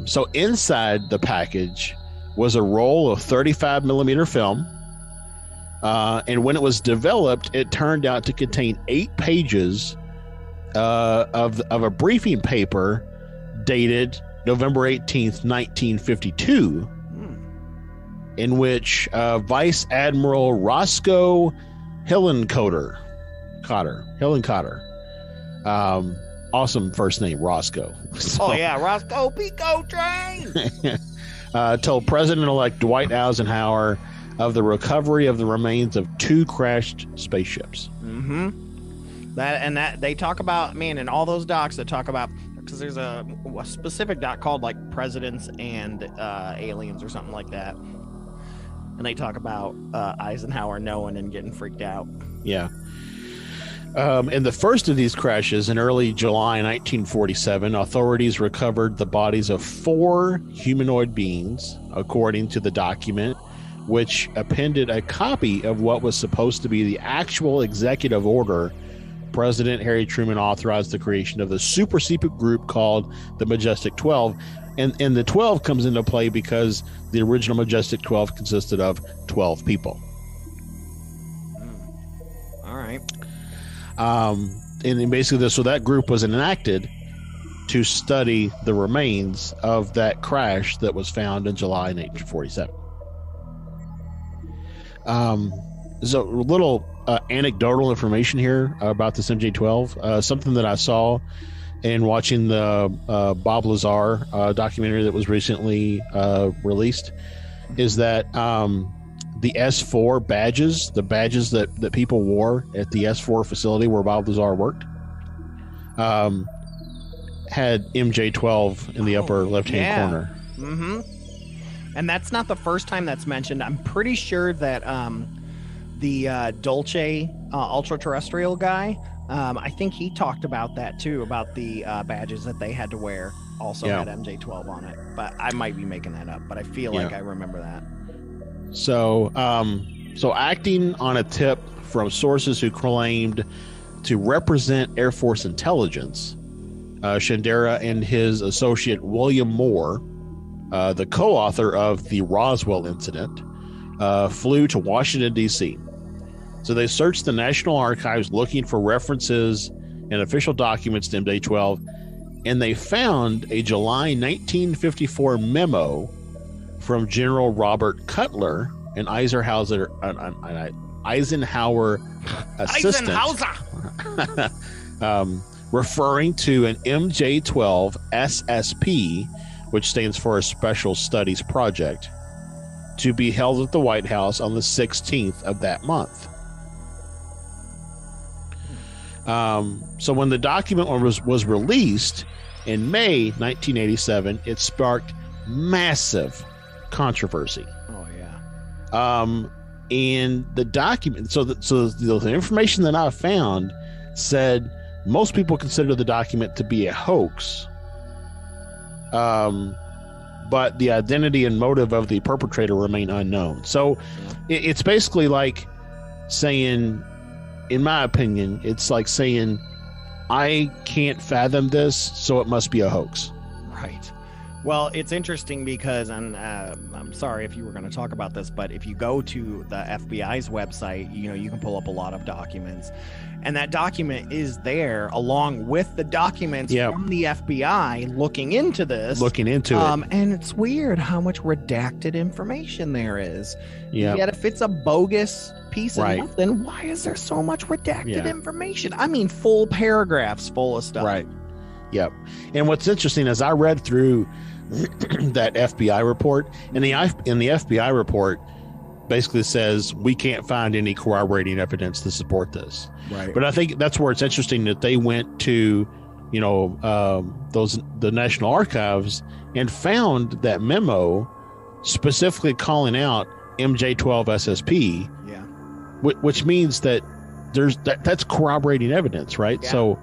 D: So inside the package was a roll of 35 millimeter film. And when it was developed, it turned out to contain 8 pages of a briefing paper dated November 18th, 1952, in which Vice Admiral Roscoe Hillencotter, awesome first name, Roscoe.
B: Oh yeah, Roscoe Pico Train.
D: Told President-elect Dwight Eisenhower of the recovery of the remains of 2 crashed spaceships.
B: That they talk about, man, in all those docs that talk about, because there's a specific doc called like Presidents and Aliens or something like that, and they talk about Eisenhower knowing and getting freaked out.
D: Yeah. In the first of these crashes in early July 1947, authorities recovered the bodies of 4 humanoid beings, according to the document, which appended a copy of what was supposed to be the actual executive order. President Harry Truman authorized the creation of the super secret group called the Majestic 12. And the 12 comes into play because the original Majestic 12 consisted of 12 people.
B: All right.
D: And basically, so that group was enacted to study the remains of that crash that was found in July 1947. So a little anecdotal information here about this MJ-12. Something that I saw in watching the Bob Lazar documentary that was recently released is that the S4 badges, the badges that people wore at the S4 facility where Bob Lazar worked, had MJ-12 in the upper left-hand corner.
B: Mm-hmm. And that's not the first time that's mentioned. I'm pretty sure that the Dolce ultra-terrestrial guy, I think he talked about that too, about the badges that they had to wear also had MJ-12 on it. But I might be making that up, but I feel like I remember that.
D: So, so acting on a tip from sources who claimed to represent Air Force intelligence, Shandera and his associate William Moore, the co-author of the Roswell incident, flew to Washington, D.C. So they searched the National Archives looking for references and official documents to MJ-12, and they found a July 1954 memo from General Robert Cutler, an Eisenhower assistant, referring to an MJ-12 SSP, which stands for a Special Studies Project, to be held at the White House on the 16th of that month. So when the document was released in May 1987, it sparked massive controversy.
B: Oh yeah.
D: And the document, so the information that I found said most people consider the document to be a hoax. But the identity and motive of the perpetrator remain unknown. So it's basically like saying, in my opinion, it's like saying, I can't fathom this, so it must be a hoax.
B: Right. Well, it's interesting because, and I'm sorry if you were going to talk about this, but if you go to the FBI's website, you can pull up a lot of documents, and that document is there along with the documents from the FBI looking into this. And it's weird how much redacted information there is.
D: Yeah.
B: Yet if it's a bogus piece of nothing, why is there so much redacted information? I mean, full paragraphs full of stuff.
D: Right. Yep. And what's interesting is I read through that FBI report, and the FBI report basically says we can't find any corroborating evidence to support this.
B: Right.
D: But I think that's where it's interesting that they went to, the National Archives and found that memo specifically calling out MJ12 SSP.
B: Yeah.
D: Which means that that's corroborating evidence, right?
B: Yeah.
D: So,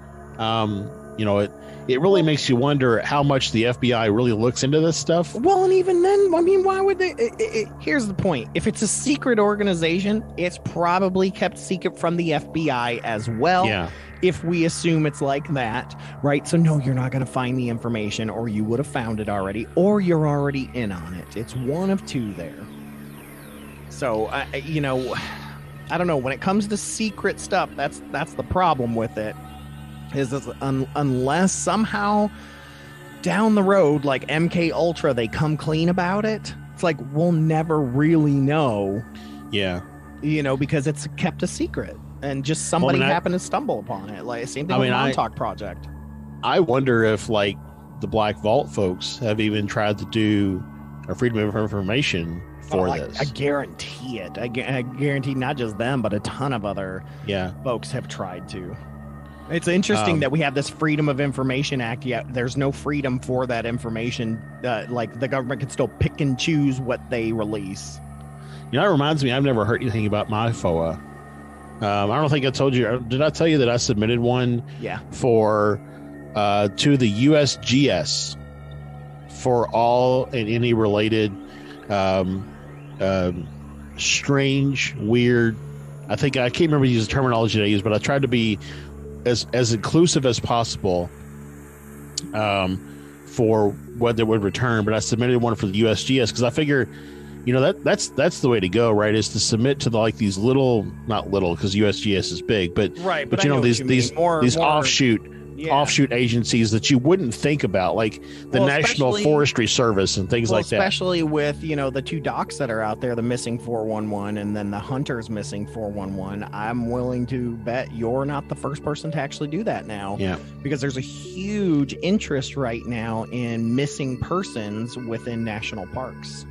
D: it really makes you wonder how much the FBI really looks into this stuff.
B: Well, and even then, I mean, why would they? Here's the point. If it's a secret organization, it's probably kept secret from the FBI as well.
D: Yeah.
B: If we assume it's like that, right? So, no, you're not going to find the information, or you would have found it already, or you're already in on it. It's one of two there. So, I don't know. When it comes to secret stuff, that's the problem with it. Is this, unless somehow down the road, like MK Ultra, they come clean about it, it's like we'll never really know.
D: Yeah.
B: Because it's kept a secret, and just somebody happened to stumble upon it. Like same thing with the Montauk Project.
D: I wonder if like the Black Vault folks have even tried to do a Freedom of Information for this.
B: I guarantee it. I guarantee not just them, but a ton of other folks have tried to. It's interesting that we have this Freedom of Information Act, yet there's no freedom for that information. Like the government can still pick and choose what they release.
D: It reminds me, I've never heard anything about my FOA. I don't think I told you. Did I tell you that I submitted one?
B: Yeah.
D: For to the USGS for all and any related strange, weird. I can't remember the terminology I used, but I tried to be as inclusive as possible for what they would return. But I submitted one for the USGS because I figure, that's the way to go, right? Is to submit to these little, not little because USGS is big, but
B: right.
D: But these offshoot agencies that you wouldn't think about, like the National Forestry Service and things like that.
B: Especially with, the two docs that are out there, the missing 411 and then the hunters missing 411. I'm willing to bet you're not the first person to actually do that now.
D: Yeah.
B: Because there's a huge interest right now in missing persons within national parks.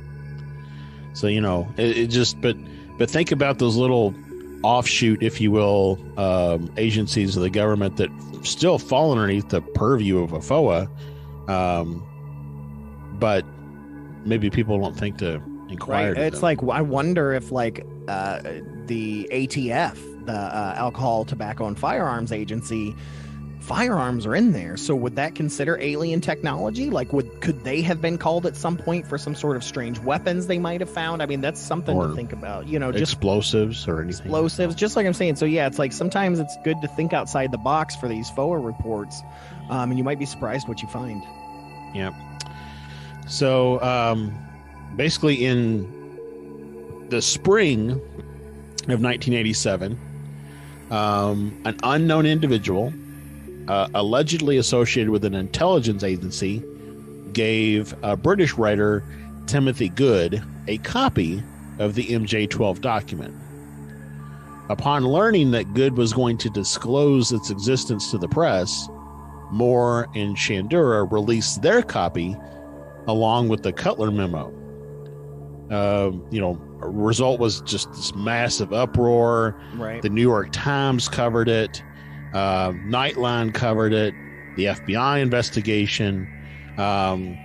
D: So, but think about those little offshoot, if you will, agencies of the government that still fall underneath the purview of a FOA, but maybe people don't think to inquire.
B: Right. It's like, I wonder if the ATF, the Alcohol, Tobacco, and Firearms Agency, firearms are in there. So would that consider alien technology? Could they have been called at some point for some sort of strange weapons they might have found? I mean, that's something to think about, just
D: explosives or anything.
B: Explosives, just like I'm saying. So yeah, it's like sometimes it's good to think outside the box for these FOA reports, and you might be surprised what you find.
D: Yeah. So basically in the spring of 1987, an unknown individual allegedly associated with an intelligence agency gave British writer Timothy Good a copy of the MJ12 document. Upon learning that Good was going to disclose its existence to the press, Moore and Shandura released their copy along with the Cutler memo. Result was just this massive uproar.
B: Right.
D: The New York Times covered it. Nightline covered it, the FBI investigation, and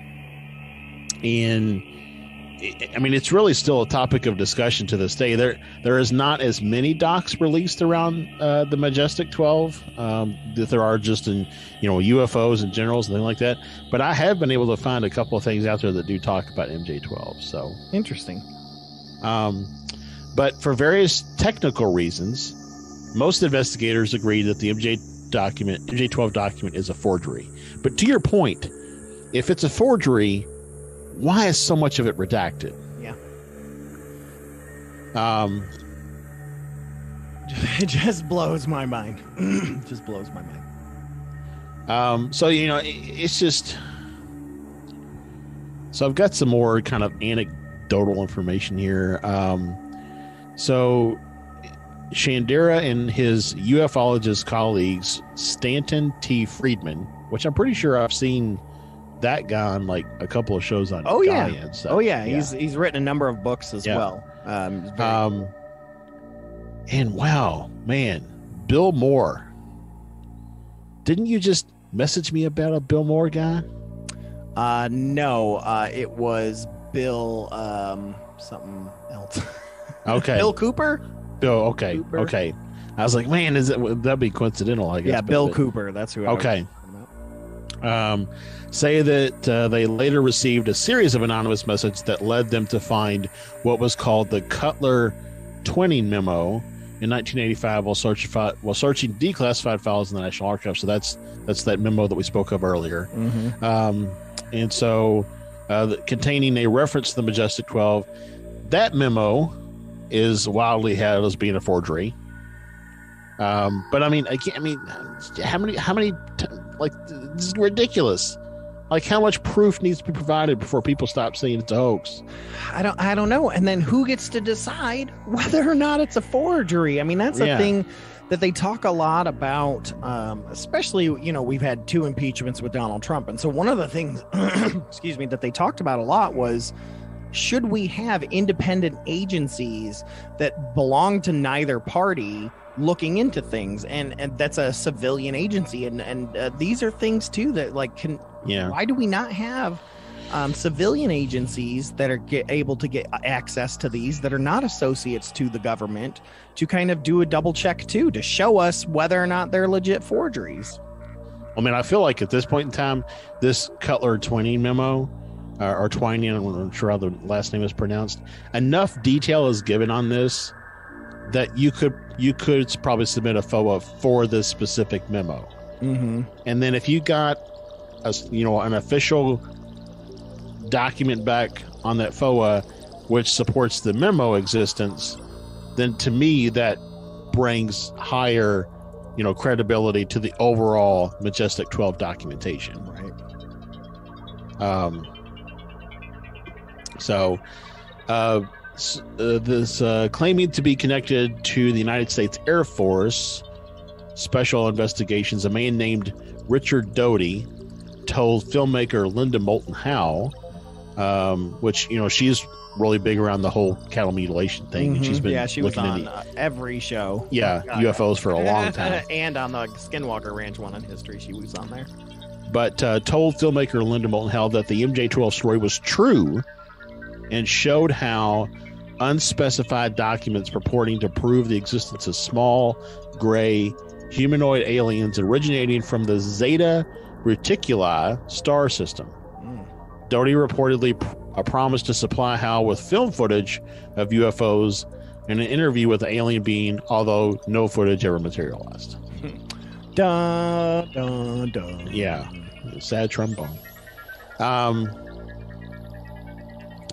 D: it's really still a topic of discussion to this day. There is not as many docs released around the Majestic 12 that there are just in UFOs and generals and things like that. But I have been able to find a couple of things out there that do talk about MJ12. So
B: interesting.
D: But for various technical reasons, most investigators agree that the MJ12 document is a forgery. But to your point, if it's a forgery, why is so much of it redacted?
B: Yeah. It just blows my mind. Just blows my mind.
D: So, it's just... So I've got some more kind of anecdotal information here. So Chandera and his ufologist colleagues, Stanton T. Friedman, which I'm pretty sure I've seen that guy on like a couple of shows on Gaia and stuff.
B: Oh yeah, he's written a number of books as well.
D: And wow, man, Bill Moore. Didn't you just message me about a Bill Moore guy?
B: No, it was Bill something else.
D: Okay.
B: Bill Cooper?
D: Okay. I was like, man, that'd be coincidental, I guess.
B: Yeah, Bill Cooper. That's who I was talking
D: about. Say that they later received a series of anonymous messages that led them to find what was called the Cutler Twining Memo in 1985 while searching declassified files in the National Archives. So that's that memo that we spoke of earlier.
B: Mm-hmm.
D: And so containing a reference to the Majestic 12. That memo is wildly hailed as being a forgery. But I mean, how many like, this is ridiculous. Like, how much proof needs to be provided before people stop saying it's a hoax?
B: I don't know. And then who gets to decide whether or not it's a forgery? I mean, that's a thing that they talk a lot about, especially, we've had 2 impeachments with Donald Trump. And so one of the things, excuse me, that they talked about a lot was, should we have independent agencies that belong to neither party looking into things? And that's a civilian agency. And these are things too that why do we not have civilian agencies that are able to get access to these that are not associates to the government to kind of do a double check too, to show us whether or not they're legit forgeries?
D: I mean, I feel like at this point in time, this Cutler Twining memo, or Twining, I'm not sure how the last name is pronounced, enough detail is given on this that you could probably submit a FOA for this specific memo.
B: Mm-hmm.
D: And then if you got an official document back on that FOA which supports the memo existence, then to me that brings higher credibility to the overall Majestic 12 documentation.
B: Right.
D: So this claiming to be connected to the United States Air Force Special Investigations, a man named Richard Doty told filmmaker Linda Moulton Howe, which, she's really big around the whole cattle mutilation thing.
B: Mm-hmm.
D: And she's been
B: she was on every show.
D: Yeah, UFOs for a long time.
B: And on the Skinwalker Ranch one in history, she was on there.
D: But told filmmaker Linda Moulton Howe that the MJ-12 story was true and showed how unspecified documents purporting to prove the existence of small, gray, humanoid aliens originating from the Zeta Reticuli star system. Doty reportedly promised to supply Howe with film footage of UFOs and an interview with the alien being, although no footage ever materialized.
B: Dun, dun, dun.
D: Yeah, sad trombone.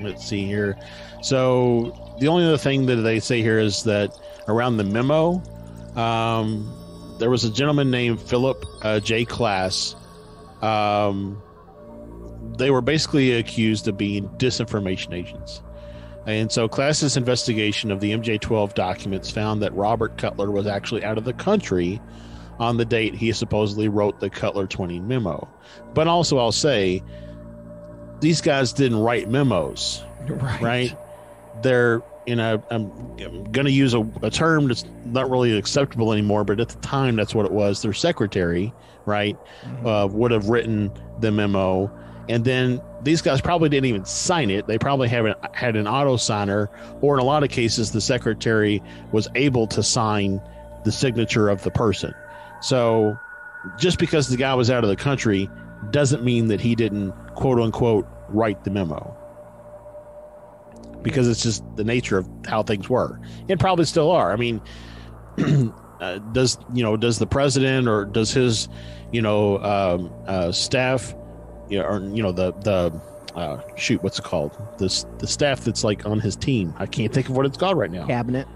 D: Let's see here. So the only other thing that they say here is that around the memo, there was a gentleman named Philip J. Class. They were basically accused of being disinformation agents. And so Class's investigation of the MJ-12 documents found that Robert Cutler was actually out of the country on the date he supposedly wrote the Cutler Twining memo. But also, I'll say, these guys didn't write memos, right? They're I'm going to use a term that's not really acceptable anymore, but at the time, that's what it was. Their secretary, right, would have written the memo. And then these guys probably didn't even sign it. They probably had an auto signer, or in a lot of cases, the secretary was able to sign the signature of the person. So just because the guy was out of the country doesn't mean that he didn't, quote unquote, write the memo. Because it's just the nature of how things were, and probably still are. I mean, does the president or does his, staff shoot, what's it called? The staff that's like on his team. I can't think of what it's called right now.
B: Cabinet.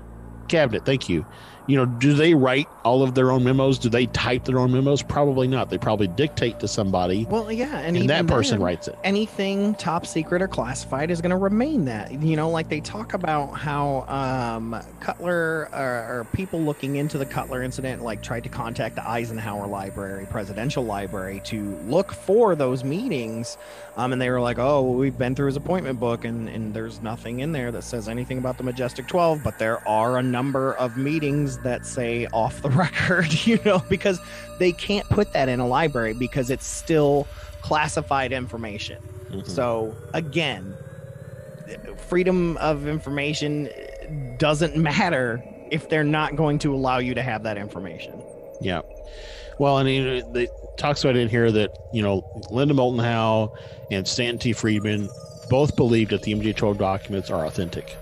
D: Thank you. Do they write all of their own memos? Do they type their own memos? Probably not. They probably dictate to somebody.
B: Well, yeah,
D: and that person writes it.
B: Anything top secret or classified is going to remain that. Like they talk about how Cutler or people looking into the Cutler incident like tried to contact the Eisenhower Library, Presidential Library, to look for those meetings, and they were like, "Oh, well, we've been through his appointment book, and there's nothing in there that says anything about the Majestic 12, but there are a number of meetings that say off the record," because they can't put that in a library because it's still classified information. Mm-hmm. So again, freedom of information doesn't matter if they're not going to allow you to have that information.
D: Yeah. Well, it talks about in here that, Linda Moulton Howe and Stanton T. Friedman both believed that the MJ-12 documents are authentic.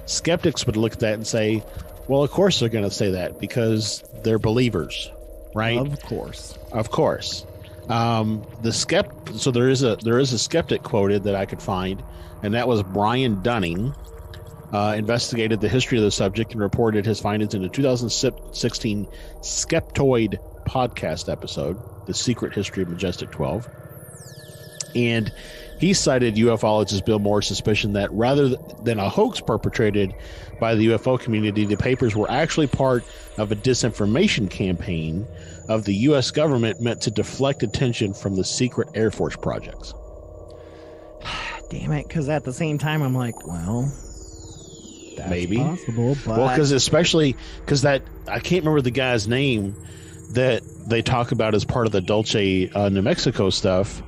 D: Skeptics would look at that and say, well, of course they're going to say that because they're believers, right?
B: Of course.
D: So there is a skeptic quoted that I could find, and that was Brian Dunning. Investigated the history of the subject and reported his findings in the 2016 Skeptoid podcast episode, The Secret History of Majestic 12. And he cited ufologist Bill Moore's suspicion that rather than a hoax perpetrated by the UFO community, the papers were actually part of a disinformation campaign of the U.S. government meant to deflect attention from the secret Air Force projects.
B: Damn it, because at the same time, I'm like, well, that's
D: maybe
B: possible. But...
D: Well, because that I can't remember the guy's name that they talk about as part of the Dulce, New Mexico stuff.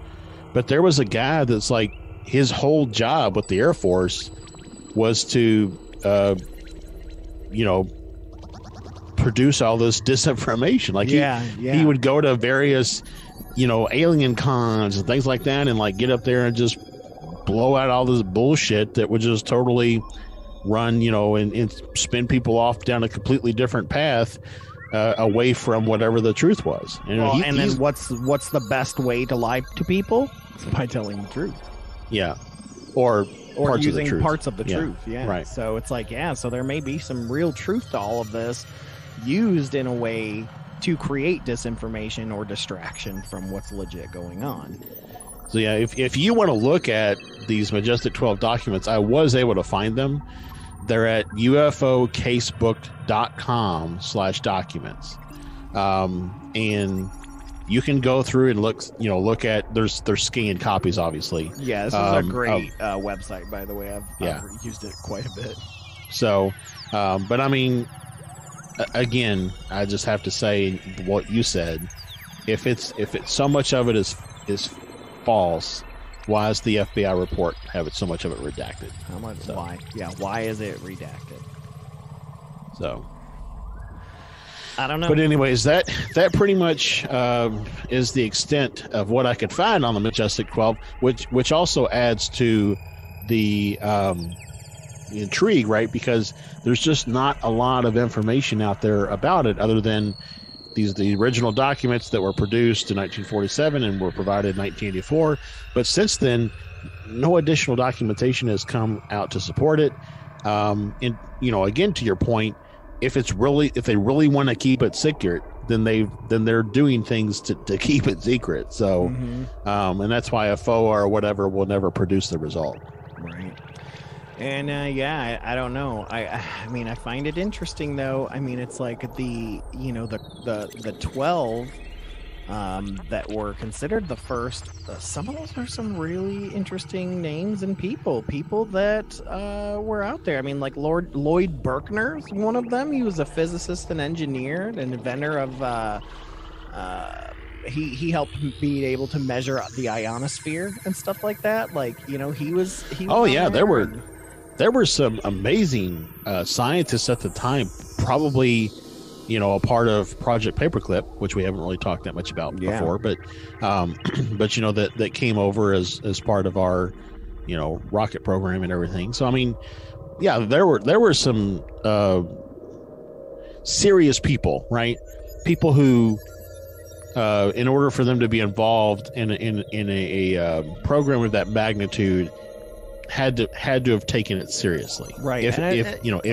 D: But there was a guy that's like his whole job with the Air Force was to, produce all this disinformation. Like he would go to various, alien cons and things like that, and like get up there and just blow out all this bullshit that would just totally run, and spin people off down a completely different path. Away from whatever the truth was.
B: Then what's the best way to lie to people? It's by telling the truth.
D: Yeah. Or parts
B: using
D: of the truth.
B: Parts of the truth. Yeah.
D: Right.
B: So it's like, so there may be some real truth to all of this used in a way to create disinformation or distraction from what's legit going on.
D: So yeah, if you want to look at these Majestic 12 documents, I was able to find them. They're at ufocasebook.com/documents. And you can go through and look at, there's scanned copies, obviously.
B: Yeah, this is a great website, by the way. I've used it quite a bit.
D: So, but I mean, again, I just have to say what you said. If it's so much of it is false, why does the FBI report have so much of it redacted?
B: Why? Yeah, why is it redacted?
D: So,
B: I don't know.
D: But anyways, that pretty much is the extent of what I could find on the Majestic 12, which also adds to the intrigue, right? Because there's just not a lot of information out there about it other than the original documents that were produced in 1947 and were provided in 1984. But since then, no additional documentation has come out to support it. And again, to your point, if they really want to keep it secret, then they're doing things to keep it secret. So, and that's why a faux or whatever will never produce the result.
B: Right. And I don't know. I mean, I find it interesting though. I mean, it's like the 12 that were considered the first. Some of those are some really interesting names and people that were out there. I mean, like Lloyd Berkner is one of them. He was a physicist and engineer, an inventor of. He helped be able to measure the ionosphere and stuff like that. Like, he was.
D: Oh yeah, there were some amazing scientists at the time, probably, a part of Project Paperclip, which we haven't really talked that much about before, but that came over as part of our, rocket program and everything. So, I mean, yeah, there were some serious people, right? People who in order for them to be involved in a program of that magnitude, had to have taken it seriously,
B: right?
D: If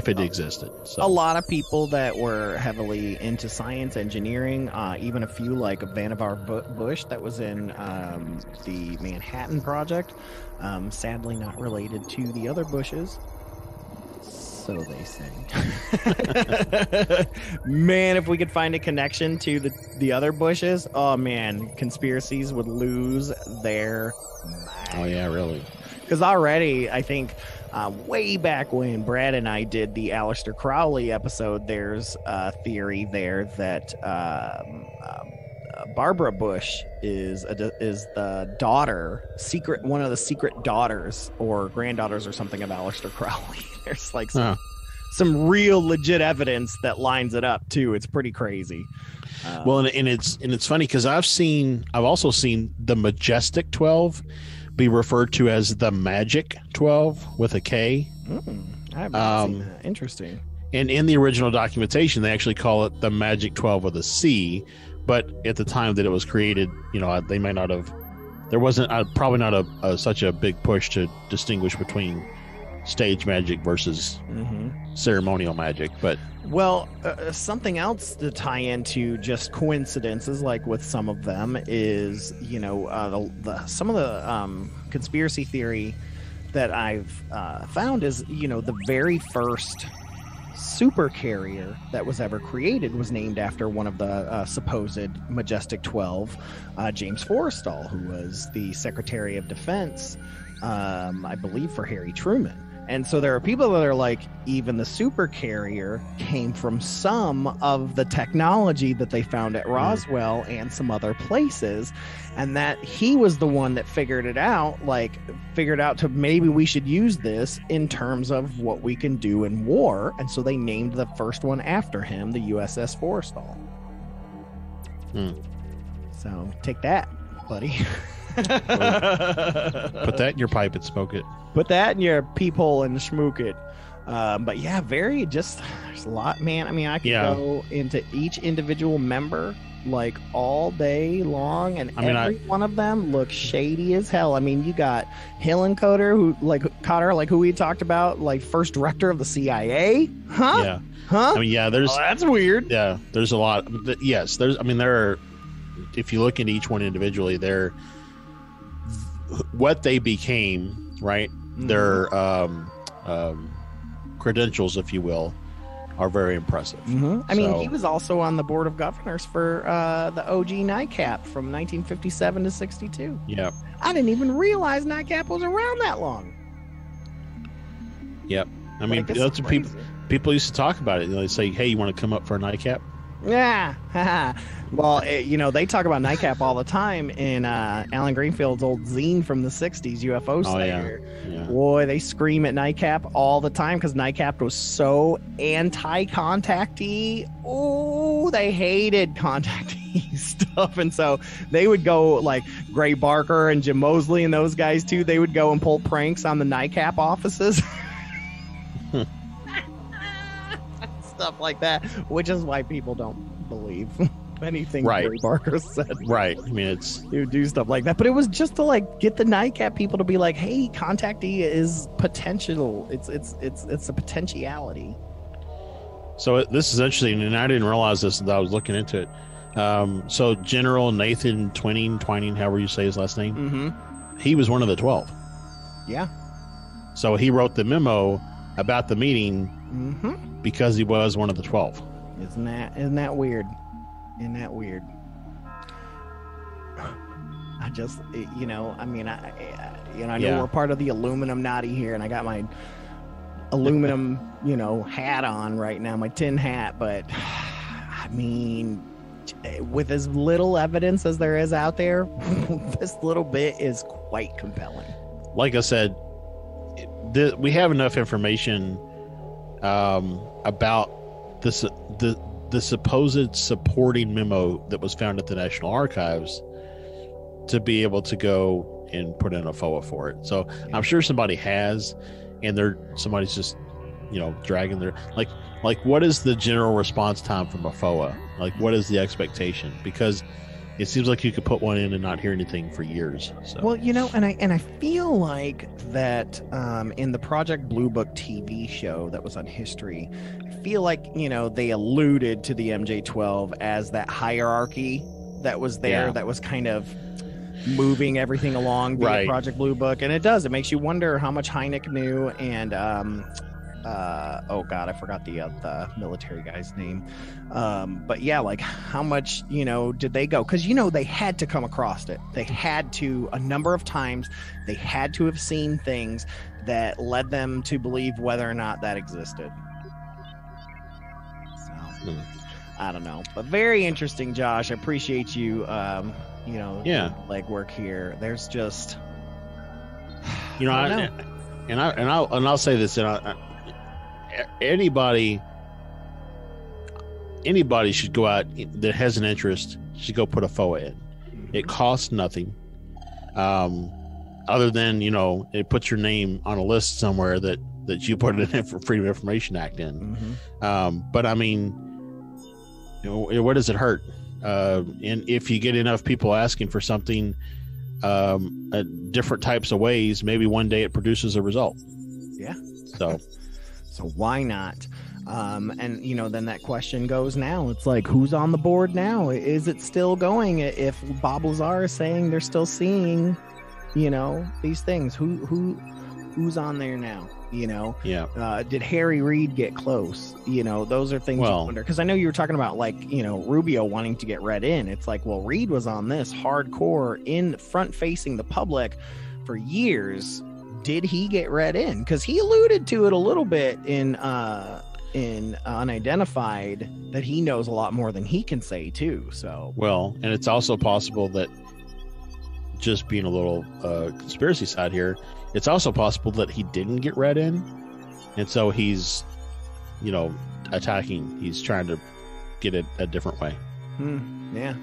D: it existed. So.
B: A lot of people that were heavily into science, engineering, even a few like Vannevar Bush that was in the Manhattan Project, sadly not related to the other Bushes. So they say. Man, if we could find a connection to the other Bushes, oh man, conspiracies would lose their mind.
D: Oh yeah, really?
B: Because already, I think, way back when Brad and I did the Aleister Crowley episode, there's a theory there that Barbara Bush is the daughter, one of the secret daughters or granddaughters or something of Aleister Crowley. There's like some real legit evidence that lines it up too. It's pretty crazy.
D: Well, and it's funny because I've also seen the Majestic 12 be referred to as the Magic 12 with a K.
B: I haven't seen that. Interesting.
D: And in the original documentation, they actually call it the Magic 12 with a C. But at the time that it was created, they may not have. There wasn't probably not such a big push to distinguish between stage magic versus ceremonial magic. But
B: something else to tie into just coincidences, like with some of them, is some of the conspiracy theory that I've found is the very first super carrier that was ever created was named after one of the supposed Majestic 12, James Forrestal, who was the Secretary of Defense, I believe, for Harry Truman. And so there are people that are like, even the super carrier came from some of the technology that they found at Roswell and some other places, and that he was the one that figured out to maybe we should use this in terms of what we can do in war. And so they named the first one after him, the USS Forrestal. So take that, buddy.
D: Put that in your pipe and smoke it.
B: Put that in your peephole and smoke it. But yeah, there's a lot, man. I mean, I could go into each individual member like all day long, and every one of them looks shady as hell. I mean, you got Hillenkotter, who we talked about, like first director of the CIA. Huh?
D: Yeah.
B: Huh?
D: I mean, yeah,
B: that's weird.
D: Yeah, there's a lot. Yes, there are. If you look into each one individually, they're what they became, right? Their credentials, if you will, are very impressive.
B: I mean, he was also on the board of governors for the OG NICAP from 1957 to 62.
D: Yeah.
B: I didn't even realize NICAP was around that long.
D: Yep. I mean, that's what people used to talk about it. They say, hey, you want to come up for a NICAP?
B: Yeah. Well, they talk about NICAP all the time in Alan Greenfield's old zine from the 60s, UFO Slayer.
D: Yeah.
B: Boy, they scream at NICAP all the time because NICAP was so anti-contactee. Oh, they hated contactee stuff. And so they would go, like Gray Barker and Jim Mosley and those guys too, they would go and pull pranks on the NICAP offices. Stuff like that, which is why people don't believe anything Gary Barker said.
D: Right. I mean,
B: he would do stuff like that, but it was just to like get the NICAP people to be like, hey, contactee is potential. It's a potentiality.
D: So this is interesting, and I didn't realize this until I was looking into it. So General Nathan Twining, however you say his last name, he was one of the 12.
B: Yeah.
D: So he wrote the memo about the meeting because he was one of the 12.
B: Isn't that weird? Isn't that weird? I just, I know we're part of the aluminum Naughty here, and I got my aluminum, hat on right now, my tin hat, but I mean, with as little evidence as there is out there, this little bit is quite compelling.
D: Like I said, we have enough information about this, the supposed supporting memo that was found at the National Archives to be able to go and put in a FOA for it. So I'm sure somebody has, and somebody's just, dragging their, like what is the general response time from a FOA? Like, what is the expectation? Because it seems like you could put one in and not hear anything for years. So.
B: Well, and I feel like that in the Project Blue Book TV show that was on History, I feel like they alluded to the MJ-12 as that hierarchy that was there, that was kind of moving everything along via Project Blue Book, and it makes you wonder how much Hynek knew, and oh god, I forgot the military guy's name, but yeah, like how much did they go, because they had to come across it. They had to, a number of times, they had to have seen things that led them to believe whether or not that existed. So I don't know, but very interesting, Josh. I appreciate you legwork here. There's just I'll say this, anybody should go out that has an interest should go put a FOA in. It costs nothing, other than it puts your name on a list somewhere that you put it in for Freedom of Information Act in. But I mean, what does it hurt? And if you get enough people asking for something different types of ways, maybe one day it produces a result. Yeah.
D: So
B: why not? And then that question goes now. It's like, who's on the board now? Is it still going? If Bob Lazar is saying they're still seeing, these things, who's on there now? Did Harry Reid get close? Those are things you wonder, because I know you were talking about Rubio wanting to get read in. It's like, well, Reid was on this hardcore in front facing the public for years. Did he get read in? Because he alluded to it a little bit in Unidentified, that he knows a lot more than he can say too. So
D: and it's also possible that, just being a little conspiracy side here, it's also possible that he didn't get read in, and so he's attacking. He's trying to get it a different way.
B: Yeah. I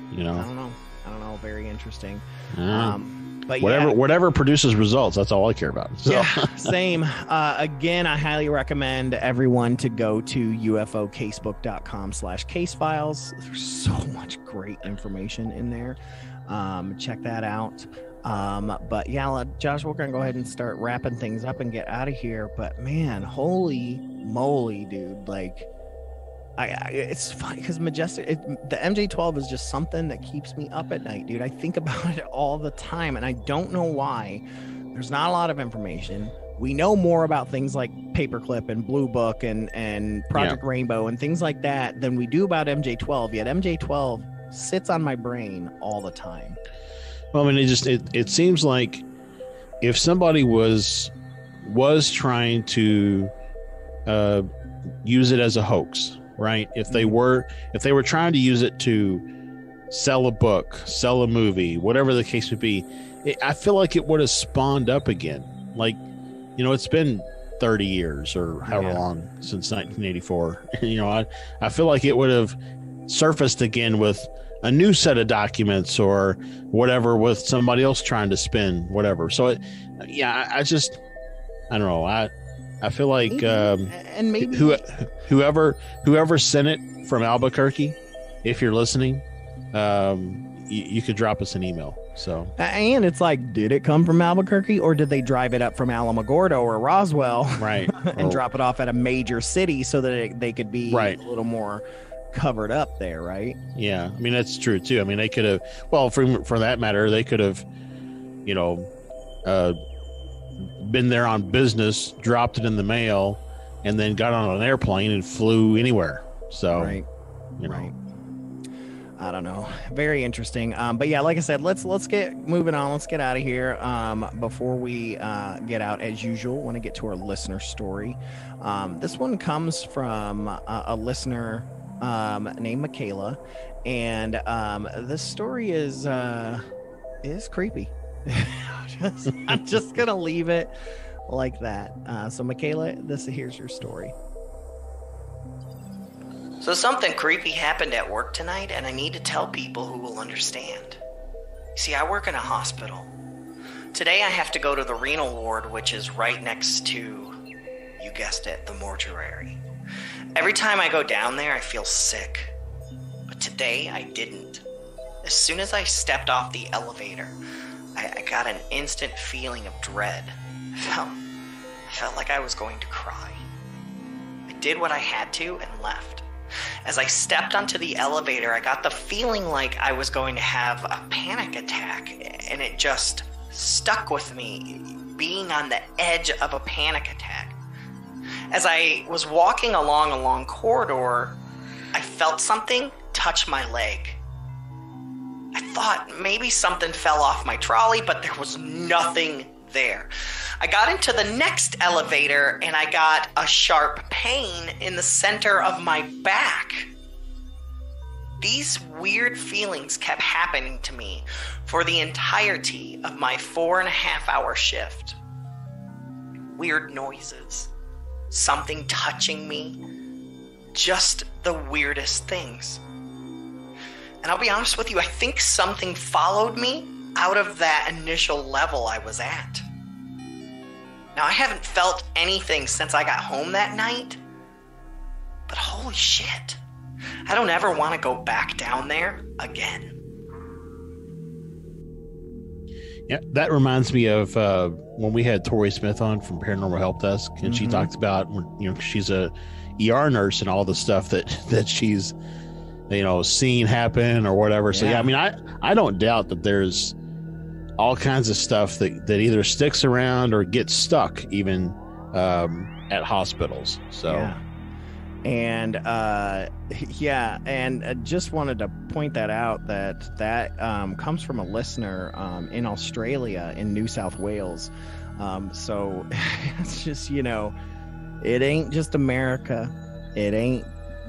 B: don't know. Very interesting. But
D: whatever produces results, that's all I care about. So.
B: Yeah, same. Again, I highly recommend everyone to go to ufocasebook.com/casefiles. There's so much great information in there. Check that out. But yeah, Josh, we're gonna go ahead and start wrapping things up and get out of here. But man, holy moly, dude! Like, it's funny because Majestic, the MJ-12 is just something that keeps me up at night, dude. I think about it all the time, and I don't know why. There's not a lot of information. We know more about things like Paperclip and Blue Book and Project Rainbow and things like that than we do about MJ-12. Yet MJ-12 sits on my brain all the time.
D: Well, I mean, it seems like if somebody was trying to use it as a hoax, right? If they were trying to use it to sell a book, sell a movie, whatever the case would be, I feel like it would have spawned up again. Like, it's been 30 years or however long since 1984. I feel like it would have surfaced again with a new set of documents or whatever, with somebody else trying to spin whatever. So I don't know. I feel like
B: maybe
D: whoever sent it from Albuquerque, if you're listening, you could drop us an email. So,
B: and it's like, did it come from Albuquerque, or did they drive it up from Alamogordo or Roswell,
D: right,
B: and drop it off at a major city so that they could be a little more covered up there, right?
D: Yeah, I mean, that's true too. I mean, they could have, for that matter, they could have, been there on business, dropped it in the mail, and then got on an airplane and flew anywhere. So,
B: right. I don't know. Very interesting. But yeah, like I said, let's get moving on. Let's get out of here. Before we get out, as usual, want to get to our listener story. This one comes from a listener named Makayla, and this story is creepy. I'm just gonna leave it like that. So Makayla, here's your story.
E: So something creepy happened at work tonight, and I need to tell people who will understand. See, I work in a hospital. Today I have to go to the renal ward, which is right next to, you guessed it, the mortuary. Every time I go down there, I feel sick. But today I didn't. As soon as I stepped off the elevator, I got an instant feeling of dread. I felt like I was going to cry. I did what I had to and left. As I stepped onto the elevator, I got the feeling like I was going to have a panic attack, and it just stuck with me, being on the edge of a panic attack. As I was walking along a long corridor, I felt something touch my leg. I thought maybe something fell off my trolley, but there was nothing there. I got into the next elevator and I got a sharp pain in the center of my back. These weird feelings kept happening to me for the entirety of my 4.5-hour shift. Weird noises, something touching me, just the weirdest things. And I'll be honest with you, I think something followed me out of that initial level I was at. Now, I haven't felt anything since I got home that night, but holy shit, I don't ever want to go back down there again.
D: Yeah, that reminds me of when we had Tori Smith on from Paranormal Help Desk, and she talked about, she's a ER nurse and all the stuff that she's, seen happen or whatever. So yeah, I mean, I don't doubt that there's all kinds of stuff that either sticks around or gets stuck even at hospitals. So
B: yeah. And just wanted to point that out that comes from a listener in Australia, in New South Wales. So it's just, it ain't just America, it ain't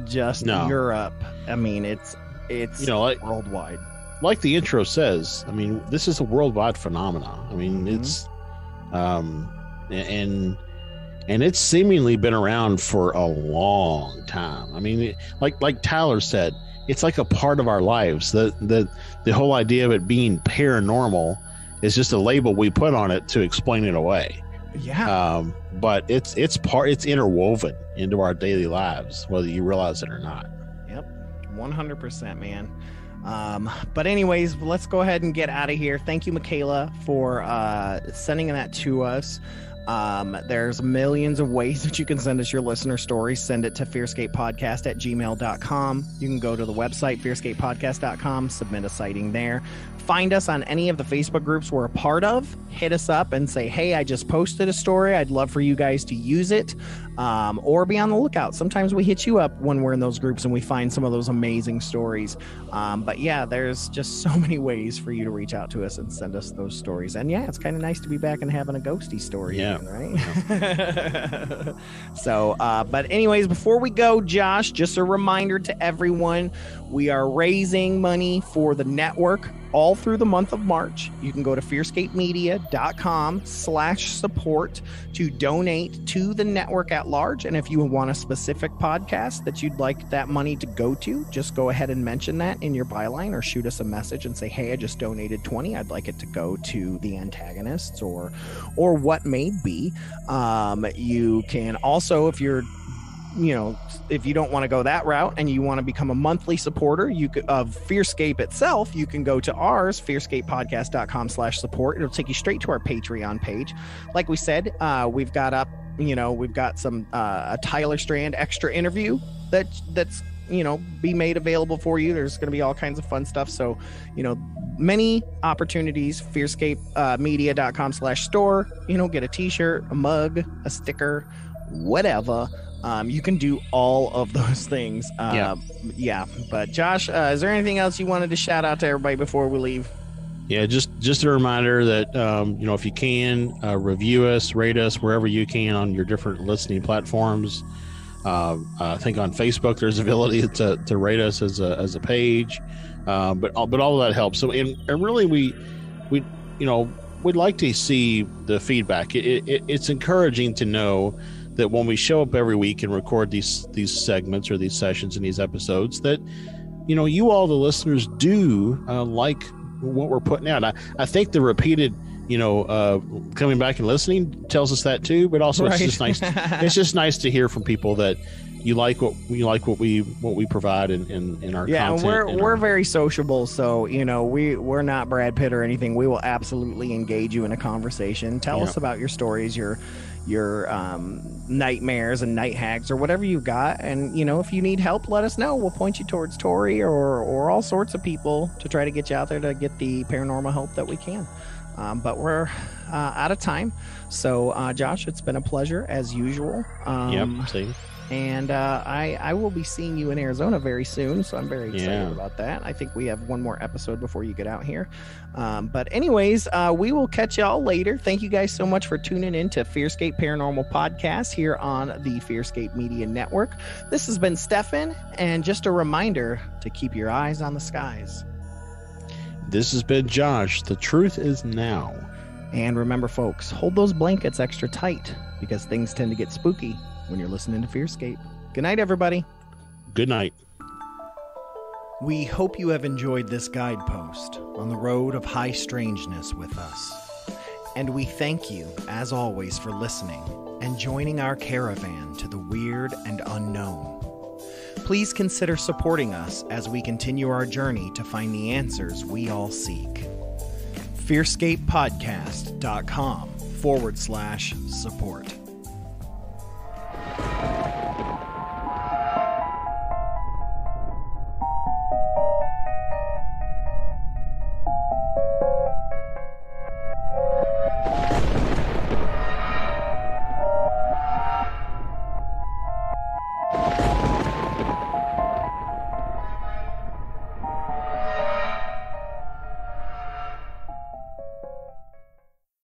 B: just Europe. I mean, it's worldwide. Like the intro says, I mean, this is a worldwide phenomenon. I mean, it's and it's seemingly been around for a long time. I mean, like Tyler said, it's like a part of our lives. The whole idea of it being paranormal is just a label we put on it to explain it away. Yeah.
D: But it's interwoven into our daily lives, whether you realize it or not.
B: Yep. 100%, man. But anyways, let's go ahead and get out of here. Thank you, Makayla, for sending that to us. There's millions of ways that you can send us your listener stories. Send it to fearscapepodcast@gmail.com. You can go to the website, fearscapepodcast.com, submit a sighting there. Find us on any of the Facebook groups we're a part of. Hit us up and say, hey, I just posted a story. I'd love for you guys to use it, or be on the lookout. Sometimes we hit you up when we're in those groups and we find some of those amazing stories. But yeah, there's just so many ways for you to reach out to us and send us those stories. And yeah, it's kind of nice to be back and having a ghosty story. Yeah. Again, right? So, but anyways, before we go, Josh, just a reminder to everyone, we are raising money for the network all through the month of March. You can go to fearscapemedia.com/support to donate to the network at large. And if you want a specific podcast that you'd like that money to go to, just go ahead and mention that in your byline or shoot us a message and say, hey, I just donated $20. I'd like it to go to the antagonists or what may be. You can also, if you're, if you don't want to go that route and you want to become a monthly supporter of FearScape itself, you can go to ours, fearscapepodcast.com/support. It'll take you straight to our Patreon page. Like we said, we've got some a Tyler Strand extra interview that's be made available for you. There's going to be all kinds of fun stuff. So, many opportunities. fearscapemedia.com/store. Get a t-shirt, a mug, a sticker, whatever. You can do all of those things. Yeah. But Josh, is there anything else you wanted to shout out to everybody before we leave?
D: Yeah, just a reminder that, if you can, review us, rate us wherever you can on your different listening platforms. I think on Facebook there's ability to rate us as a page, but all of that helps. So and really we'd like to see the feedback. It's encouraging to know that when we show up every week and record these segments or these sessions and these episodes, that you all the listeners do like what we're putting out. I think the repeated coming back and listening tells us that too, but also It's just nice. It's just nice to hear from people that you like what we provide in our content.
B: And we're very sociable, so we're not Brad Pitt or anything. We will absolutely engage you in a conversation. Tell us about your stories, your nightmares and night hags or whatever you've got, and if you need help, let us know. We'll point you towards Tori or all sorts of people to try to get you out there to get the paranormal help that we can. But we're out of time, so Josh, it's been a pleasure as usual.
D: Same.
B: And I will be seeing you in Arizona very soon, so I'm very excited about that. I think we have one more episode before you get out here. But anyways, we will catch y'all later. Thank you guys so much for tuning in to FearScape Paranormal Podcast here on the FearScape Media Network. This has been Stefan, and just a reminder to keep your eyes on the skies.
D: This has been Josh. The truth is now.
B: And remember, folks, hold those blankets extra tight because things tend to get spooky when you're listening to FearScape. Good night, everybody.
D: Good night.
B: We hope you have enjoyed this guidepost on the road of high strangeness with us. And we thank you, as always, for listening and joining our caravan to the weird and unknown. Please consider supporting us as we continue our journey to find the answers we all seek. FearScapePodcast.com/support.